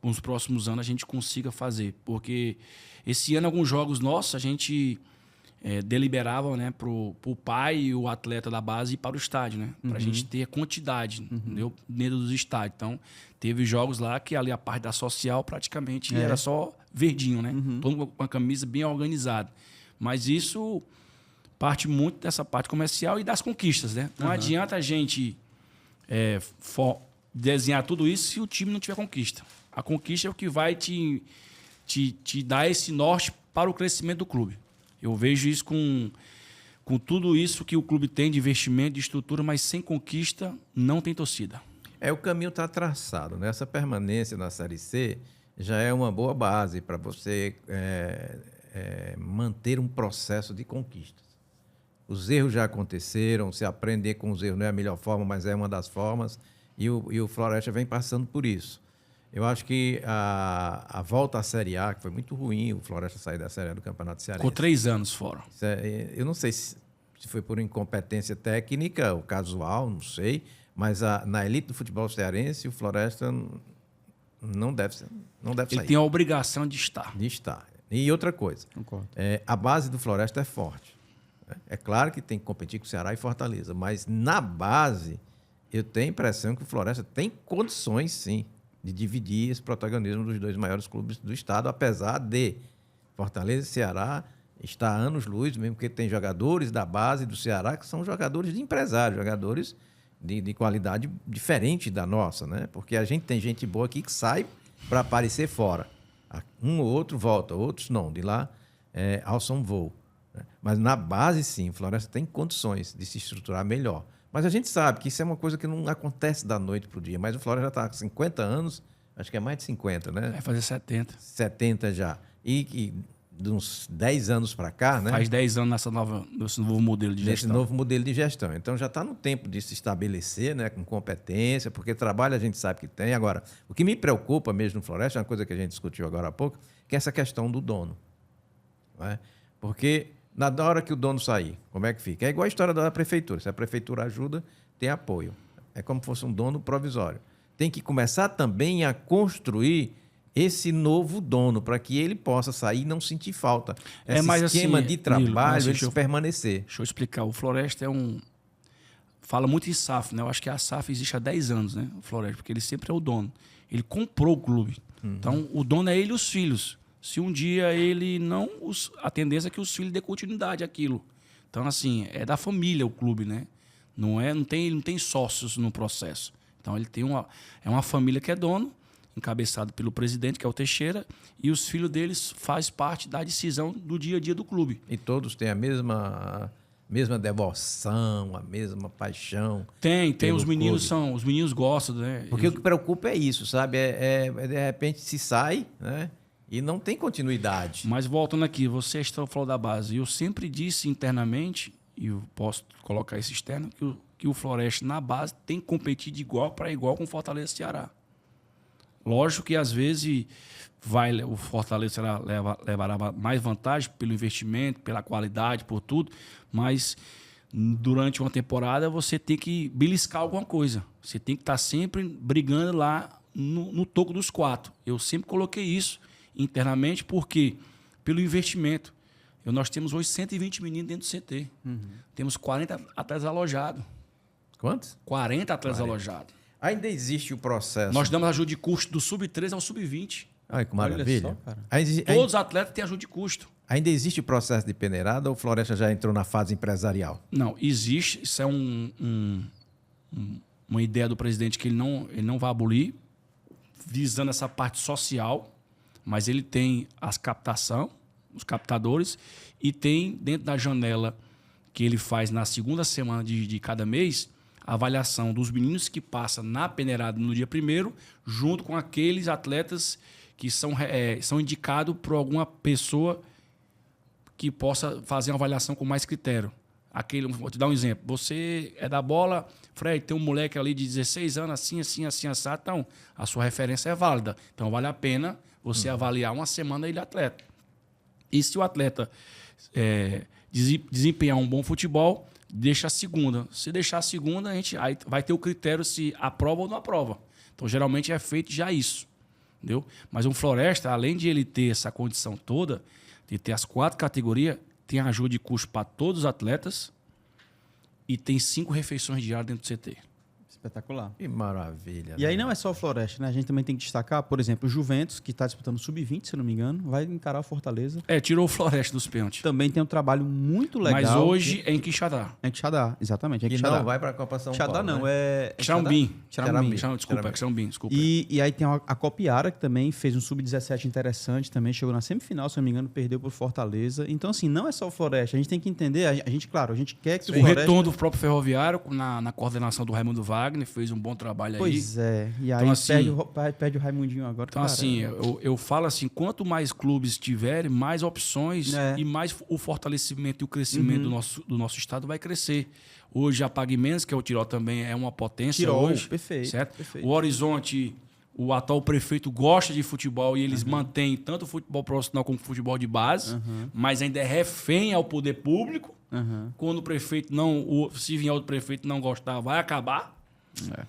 nos próximos anos a gente consiga fazer. Porque esse ano, alguns jogos nossos, a gente deliberava, né, pro pai e o atleta da base ir para o estádio, né? Para a gente ter a quantidade, entendeu? Dentro dos estádios. Então, teve jogos lá que ali a parte da social praticamente era só verdinho, né? Todo com a camisa bem organizada. Mas isso parte muito dessa parte comercial e das conquistas, né? Não adianta a gente desenhar tudo isso se o time não tiver conquista. A conquista é o que vai te dar esse norte para o crescimento do clube. Eu vejo isso com tudo isso que o clube tem de investimento, de estrutura, mas sem conquista não tem torcida. O caminho está traçado, né? Essa permanência na Série C já é uma boa base para você manter um processo de conquistas. Os erros já aconteceram, se aprender com os erros não é a melhor forma, mas é uma das formas, e o Floresta vem passando por isso. Eu acho que a volta à Série A, que foi muito ruim, o Floresta sair da Série A do Campeonato Cearense. Ficou 3 anos fora. Eu não sei se foi por incompetência técnica ou casual, não sei, mas na elite do futebol cearense, o Floresta não deve sair. Ele tem a obrigação de estar. De estar. E outra coisa, a base do Floresta é forte. É claro que tem que competir com o Ceará e Fortaleza, mas na base eu tenho a impressão que o Floresta tem condições, sim, de dividir esse protagonismo dos 2 maiores clubes do estado, apesar de Fortaleza e Ceará estar a anos-luz, mesmo que tem jogadores da base do Ceará que são jogadores de empresário, jogadores de qualidade diferente da nossa, né? Porque a gente tem gente boa aqui que sai para aparecer fora. Um ou outro volta, outros não. De lá, alçam voo. Né? Mas na base, sim, o Floresta tem condições de se estruturar melhor. Mas a gente sabe que isso é uma coisa que não acontece da noite para o dia. Mas o Floresta já está com 50 anos, acho que é mais de 50, né? Vai fazer 70. 70 já. E de uns 10 anos para cá, né? Faz 10 anos nesse novo modelo de gestão. Nesse novo modelo de gestão. Então já está no tempo de se estabelecer, né, com competência, porque trabalho a gente sabe que tem. Agora, o que me preocupa mesmo no Floresta, é uma coisa que a gente discutiu agora há pouco, que é essa questão do dono. Não é? Porque na hora que o dono sair, como é que fica? É igual a história da prefeitura. Se a prefeitura ajuda, tem apoio. É como se fosse um dono provisório. Tem que começar também a construir esse novo dono, para que ele possa sair e não sentir falta. Esse esquema assim, de trabalho, Nilo, permanecer. Deixa eu explicar. O Floresta fala muito em SAF, né? Eu acho que a SAF existe há 10 anos, né? O Floresta, porque ele sempre é o dono. Ele comprou o clube. Então, o dono é ele e os filhos. Se um dia ele não... A tendência é que os filhos dê continuidade àquilo. Então, assim, é da família o clube, né? Não tem sócios no processo. Então, ele tem uma família que é dono, encabeçado pelo presidente, que é o Teixeira, e os filhos deles fazem parte da decisão do dia a dia do clube. E todos têm a mesma devoção, a mesma paixão. Tem os meninos os meninos gostam, né? Porque o que preocupa é isso, sabe? De repente se sai, né? E não tem continuidade. Mas voltando aqui, você falou da base. Eu sempre disse internamente, e eu posso colocar isso externo, que o Floresta na base tem que competir de igual para igual com o Fortaleza e Ceará. Lógico que às vezes o Fortaleza levará mais vantagem pelo investimento, pela qualidade, por tudo, mas durante uma temporada você tem que beliscar alguma coisa. Você tem que estar sempre brigando lá no toco dos 4. Eu sempre coloquei isso internamente porque pelo investimento. Nós temos hoje 120 meninos dentro do CT. Temos 40 atletas alojados. Quantos? 40 atletas alojados. Ainda existe o processo. Nós damos ajuda de custo do sub-13 ao sub-20. Ai, que maravilha. Só, Todos os atletas têm ajuda de custo. Ainda existe o processo de peneirada ou o Floresta já entrou na fase empresarial? Não, existe. Isso é uma ideia do presidente que ele não vai abolir, visando essa parte social, mas ele tem as captação, os captadores, e tem dentro da janela que ele faz na segunda semana de cada mês, a avaliação dos meninos que passam na peneirada no dia 1º, junto com aqueles atletas que são indicados por alguma pessoa que possa fazer uma avaliação com mais critério. Vou te dar um exemplo. Você é da bola, Fred, tem um moleque ali de 16 anos, assim, assado. Então, a sua referência é válida. Então, vale a pena você avaliar uma semana ele atleta. E se o atleta desempenhar um bom futebol, deixa a segunda. Se deixar a segunda, a gente aí vai ter o critério se aprova ou não aprova. Então, geralmente é feito já isso. Entendeu? Mas um Floresta, além de ele ter essa condição toda, de ter as 4 categorias, tem ajuda de custo para todos os atletas e tem 5 refeições diárias dentro do CT. Espetacular. Que maravilha. E aí não é só o Floresta, né? A gente também tem que destacar, por exemplo, o Juventus, que está disputando o Sub-20, se não me engano, vai encarar o Fortaleza. Tirou o Floresta dos pênaltis. Também tem um trabalho muito legal. Mas hoje é em Quixadá. É em Quixadá, exatamente. É em Que Quixadá. não vai para a Copa São Quixadá Paulo. não, né? Xirambim. Desculpa. E aí tem a Copiara, que também fez um Sub-17 interessante, também chegou na semifinal, se não me engano, perdeu por Fortaleza. Então, assim, não é só o Floresta. A gente tem que entender, a gente quer que o O Floresta... retorno do próprio Ferroviário, na coordenação do Raimundo Wagner, Wagner fez um bom trabalho aí. Pois é. E aí Então, assim, perde o Raimundinho agora. Então, cara. assim, eu falo assim, quanto mais clubes tiverem, mais opções e mais o fortalecimento e o crescimento do nosso estado vai crescer. Hoje, a Pague Menos, que é o Tirol também, é uma potência hoje. Perfeito, certo? perfeito. O Horizonte, o atual prefeito gosta de futebol e eles mantêm tanto o futebol profissional como o futebol de base, mas ainda é refém ao poder público. Quando o prefeito se vier outro prefeito não gostar, vai acabar.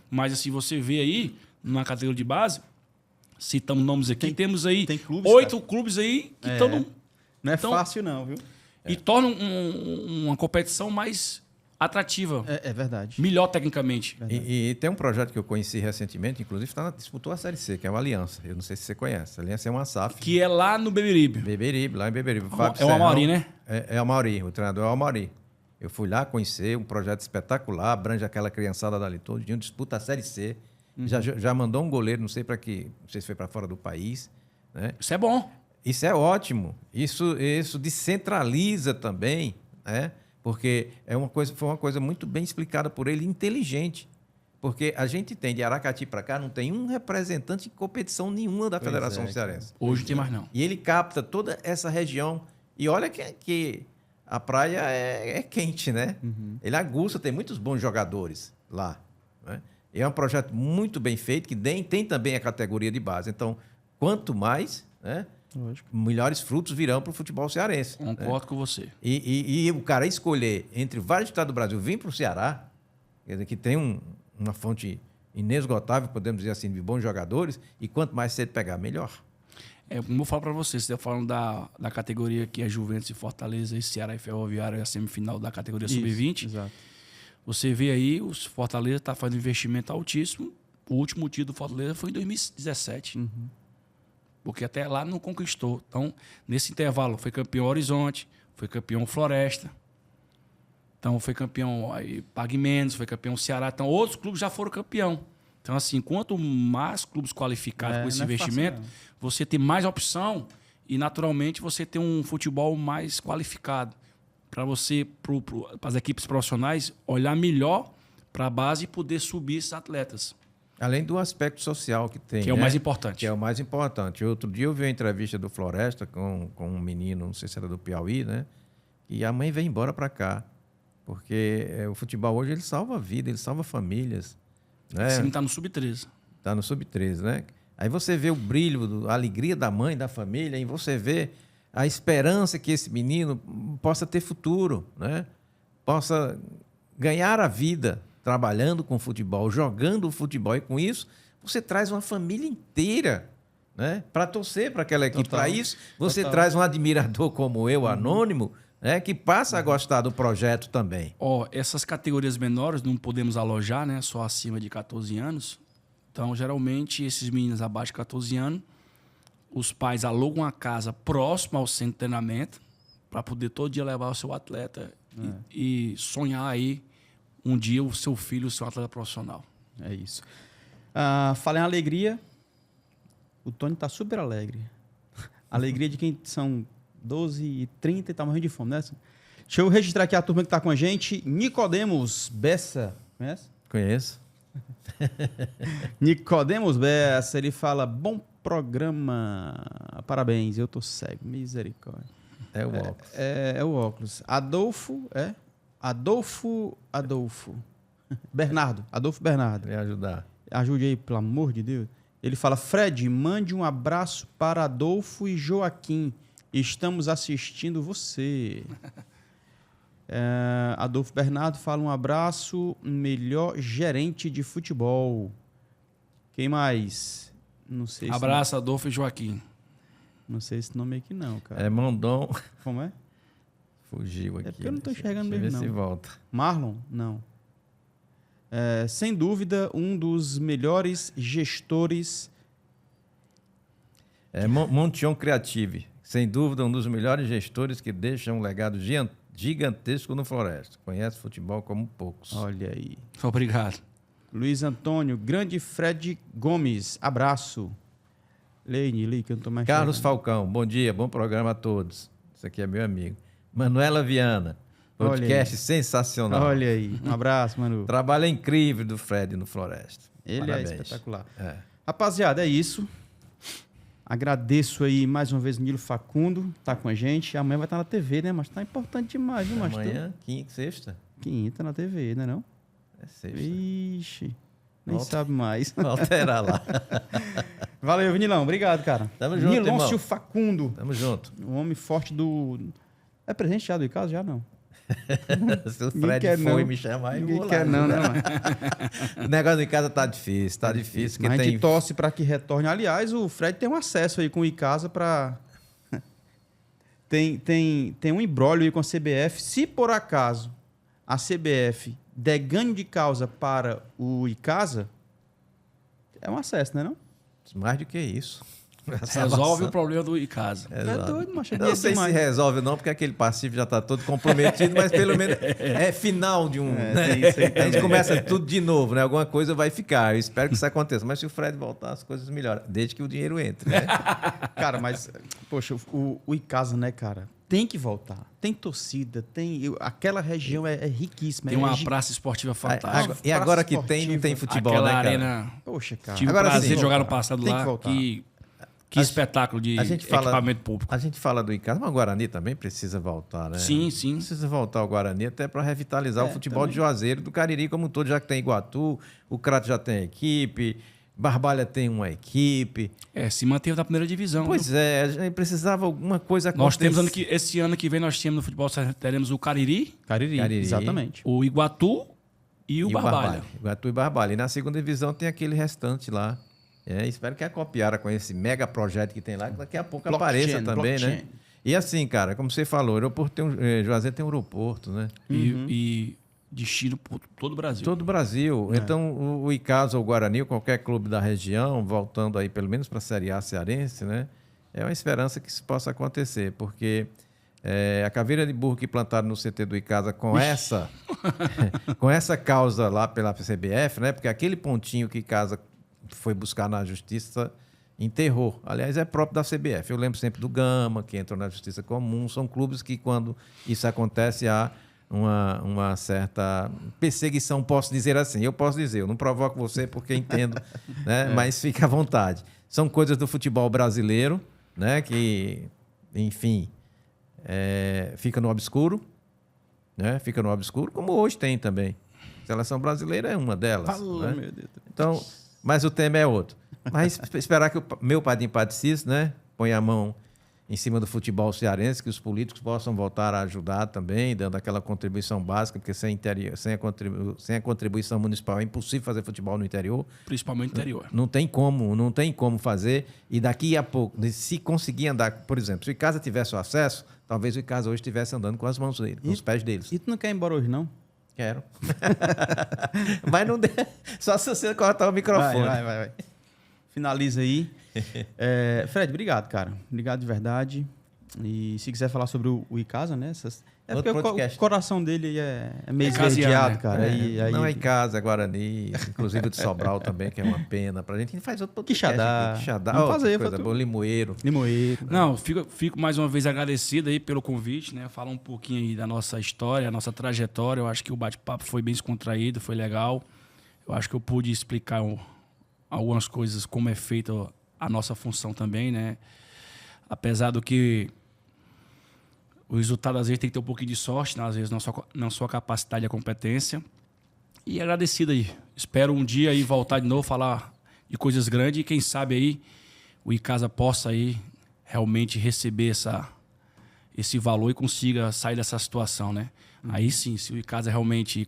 Mas assim, você vê aí, na categoria de base, citamos nomes aqui, temos aí clubes, 8 clubes aí que estão... Não é fácil não, viu? E tornam uma competição mais atrativa. É verdade. Melhor tecnicamente. E tem um projeto que eu conheci recentemente, inclusive disputou a Série C, que é o Aliança. Eu não sei se você conhece. A Aliança é uma SAF. Que é lá no Beberibe. Beberibe, lá em Beberibe. É o Amauri, né? É o Amauri, o treinador é o Amauri. Eu fui lá conhecer um projeto espetacular, abrange aquela criançada dali todinho, disputa a Série C. Já mandou um goleiro, não sei se foi para fora do país. Né? Isso é bom. Isso é ótimo. Isso descentraliza também, né? Porque foi uma coisa muito bem explicada por ele, inteligente. Porque a gente tem de Aracati para cá, não tem um representante em competição nenhuma da Federação Cearense. Hoje não tem mais não. E ele capta toda essa região. E olha que a praia é quente, né? Ele aguça, tem muitos bons jogadores lá. Né? E é um projeto muito bem feito, que tem também a categoria de base. Então, quanto mais, né? Lógico. Melhores frutos virão para o futebol cearense. Concordo com você. E o cara escolher entre vários estados do Brasil vir para o Ceará, quer dizer, que tem uma fonte inesgotável, podemos dizer assim, de bons jogadores, e quanto mais cedo pegar, melhor. Como eu falo para você está falando da categoria que é Juventus e Fortaleza, e Ceará e Ferroviária, a semifinal da categoria Sub-20. Exato. Você vê aí, o Fortaleza está fazendo investimento altíssimo. O último título do Fortaleza foi em 2017. Porque até lá não conquistou. Então, nesse intervalo, foi campeão Horizonte, foi campeão Floresta. Então, foi campeão Pague Menos, foi campeão Ceará. Então, outros clubes já foram campeão. Então, assim, quanto mais clubes qualificados com esse investimento, você tem mais opção e, naturalmente, você tem um futebol mais qualificado. Para você, para as equipes profissionais, olhar melhor para a base e poder subir esses atletas. Além do aspecto social que tem. Que é o mais importante. Que é o mais importante. Outro dia eu vi uma entrevista do Floresta com um menino, não sei se era do Piauí, né? E a mãe veio embora para cá. Porque o futebol hoje ele salva a vida, ele salva famílias. Né? Esse time está no Sub-13. Está no Sub-13, né? Aí você vê o brilho, a alegria da mãe, da família, e você vê a esperança que esse menino possa ter futuro, né? Possa ganhar a vida trabalhando com futebol, jogando futebol, e com isso você traz uma família inteira, né, para torcer para aquela equipe. Para isso, você traz um admirador como eu, anônimo, né, que passa a gostar do projeto também. Essas categorias menores não podemos alojar, né, só acima de 14 anos. Então, geralmente, esses meninos abaixo de 14 anos, os pais alugam uma casa próxima ao centro de treinamento para poder todo dia levar o seu atleta e sonhar aí um dia o seu filho ser um atleta profissional. É isso. Fala em alegria. O Tony tá super alegre. Alegria de quem são 12h30 e tá morrendo de fome, né? Deixa eu registrar aqui a turma que tá com a gente. Nicodemos Bessa. Conhece? Conheço. Nicodemos Bessa. Ele fala, bom programa. Parabéns, eu tô cego. Misericórdia. É o óculos. É o óculos. Adolfo. Bernardo. Adolfo Bernardo. Vai ajudar. Ajude aí, pelo amor de Deus. Ele fala, Fred, mande um abraço para Adolfo e Joaquim. Estamos assistindo você. Adolfo Bernardo fala um abraço, melhor gerente de futebol. Quem mais? Não sei. Abraço, Adolfo e Joaquim. Não sei esse nome aqui não, cara. É Mondon. Como é? Fugiu aqui. É porque eu não estou enxergando mesmo, Deixa eu ver não. se volta. Marlon? Não. Sem dúvida, um dos melhores gestores... Montion Creative. Sem dúvida, um dos melhores gestores que deixa um legado gigantesco no Floresta. Conhece futebol como poucos. Olha aí. Obrigado. Luiz Antônio, grande Fred Gomes. Abraço. Leine, que eu não estou mais Carlos enxergando. Falcão, bom dia, bom programa a todos. Esse aqui é meu amigo. Manuela Viana, Podcast sensacional. Olha aí. Um abraço, Manu. Trabalho incrível do Fred no Floresta. Ele Parabéns. é espetacular. É. Rapaziada, é isso. Agradeço aí mais uma vez o Nilo Facundo, tá com a gente. Amanhã vai estar na TV, né? Mas tá importante demais, viu, Mastro? Amanhã, sexta? Quinta na TV, né não? É sexta. Ixi, nem Volta. sabe mais. Vou alterar lá. Valeu, Nilão. Obrigado, cara. Tamo junto, Nilôncio irmão. Facundo. Tamo junto. O homem forte do... É presente já do Icasa? Já não. Se o Ninguém Fred quer, for não. e me chamar, eu Ninguém vou lá. quer não, né, mano? O negócio em casa tá difícil, difícil. Mas Que a gente tem... torce para que retorne. Aliás, o Fred tem um acesso aí com o Icasa para... tem um imbróglio aí com a CBF. Se por acaso a CBF der ganho de causa para o Icasa, é um acesso, né não? Mais do que isso. Resolve o problema do Icasa. É doido, macho. É Não sei se resolve não, porque aquele passivo já está todo comprometido, mas pelo menos é final de um... né? tem isso aí A gente também. começa tudo de novo, né? Alguma coisa vai ficar. Eu espero que isso aconteça. Mas se o Fred voltar, as coisas melhoram. Desde que o dinheiro entre, né? Cara, mas, poxa, o Icasa, né, cara? Tem que voltar. Tem torcida, aquela região é riquíssima. Tem uma é praça esportiva fantástica. E agora que tem, não tem futebol, Aquela né, cara? arena... Poxa, cara. Tive Agora o prazer sim, de jogar no voltar. passado Tem que lá. voltar. Que espetáculo de a gente fala- equipamento público. A gente fala do Icasa, mas o Guarani também precisa voltar, né? Sim, sim. Precisa voltar ao Guarani até para revitalizar o futebol de Juazeiro, do Cariri como um todo, já que tem Iguatu, o Crato já tem equipe, Barbalha tem uma equipe. Se manteve na primeira divisão. Pois é, a gente precisava alguma coisa Nós acontecer. temos esse ano que vem, nós temos no futebol, teremos o Cariri, Cariri, exatamente. o Iguatu e o Barbalha. Iguatu e Barbalha. E na segunda divisão tem aquele restante lá. Espero que a Copiara, com esse mega projeto que tem lá, que daqui a pouco apareça também, né? E assim, cara, como você falou, Juazeiro tem um aeroporto, né? E destino por todo o Brasil. Todo o Brasil. Então, o Icasa, o Guarani, ou qualquer clube da região, voltando aí pelo menos para a Série A cearense, né? É uma esperança que isso possa acontecer, porque a caveira de burro que plantaram no CT do Icasa com essa causa lá pela CBF, né? Porque aquele pontinho que Icasa foi buscar na justiça enterrou. Aliás, é próprio da CBF. Eu lembro sempre do Gama, que entrou na justiça comum. São clubes que, quando isso acontece, há uma certa perseguição, posso dizer assim. Eu posso dizer, eu não provoco você porque entendo, né? Mas fica à vontade. São coisas do futebol brasileiro, né? Que, enfim, fica no obscuro, né? Fica no obscuro, como hoje tem também. A seleção brasileira é uma delas. Falou, né? meu Deus. Então, mas o tema é outro. Mas esperar que o meu padrinho Padre Cícero, né, ponha a mão em cima do futebol cearense, que os políticos possam voltar a ajudar também, dando aquela contribuição básica, porque sem a contribuição municipal é impossível fazer futebol no interior. Principalmente no interior. Não tem como fazer. E daqui a pouco, se conseguir andar, por exemplo, se o Icasa tivesse o acesso, talvez o Icasa hoje estivesse andando com as mãos dele, com os pés deles. E tu não quer ir embora hoje, não? Quero. Mas não der. Só se você cortar o microfone. Vai. Finaliza aí. Fred, obrigado, cara. Obrigado de verdade. E se quiser falar sobre o Icasa, né? Porque o coração dele é meio esverdeado, né? cara. Não é em casa, é Guarani. Inclusive o de Sobral também, que é uma pena pra gente. A gente faz outro podcast Quixadá. aqui. Quixadá. Vamos fazer, coisa boa. Limoeiro. Não, fico mais uma vez agradecido aí pelo convite, né? Falar um pouquinho aí da nossa história, nossa trajetória. Eu acho que o bate-papo foi bem descontraído, foi legal. Eu acho que eu pude explicar algumas coisas, como é feita a nossa função também, né? Apesar do que o resultado, às vezes, tem que ter um pouquinho de sorte, né? Às vezes, não só a capacidade e a competência. E agradecido aí. Espero um dia aí voltar de novo, falar de coisas grandes e quem sabe aí o Icasa possa aí realmente receber esse valor e consiga sair dessa situação, né? Aí sim, se o Icasa realmente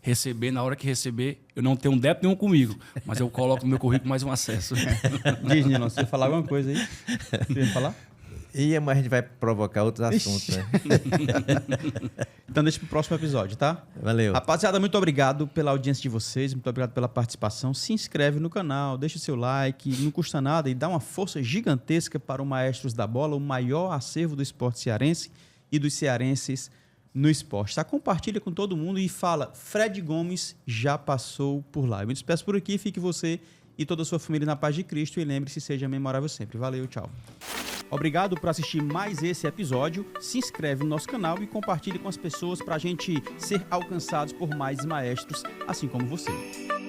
receber, na hora que receber, eu não tenho um débito nenhum comigo, mas eu coloco no meu currículo mais um acesso. Diz, Nilão, você ia falar alguma coisa aí? Você ia falar? Mas a gente vai provocar outros assuntos, né? Então deixa pro próximo episódio, tá? Valeu. Rapaziada, muito obrigado pela audiência de vocês, muito obrigado pela participação. Se inscreve no canal, deixa o seu like, não custa nada e dá uma força gigantesca para o Maestros da Bola, o maior acervo do esporte cearense e dos cearenses no esporte. Tá? Compartilha com todo mundo e fala, Fred Gomes já passou por lá. Eu me despeço por aqui, fique você e toda a sua família na paz de Cristo e lembre-se, seja memorável sempre. Valeu, tchau. Obrigado por assistir mais esse episódio. Se inscreve no nosso canal e compartilhe com as pessoas para a gente ser alcançados por mais maestros, assim como você.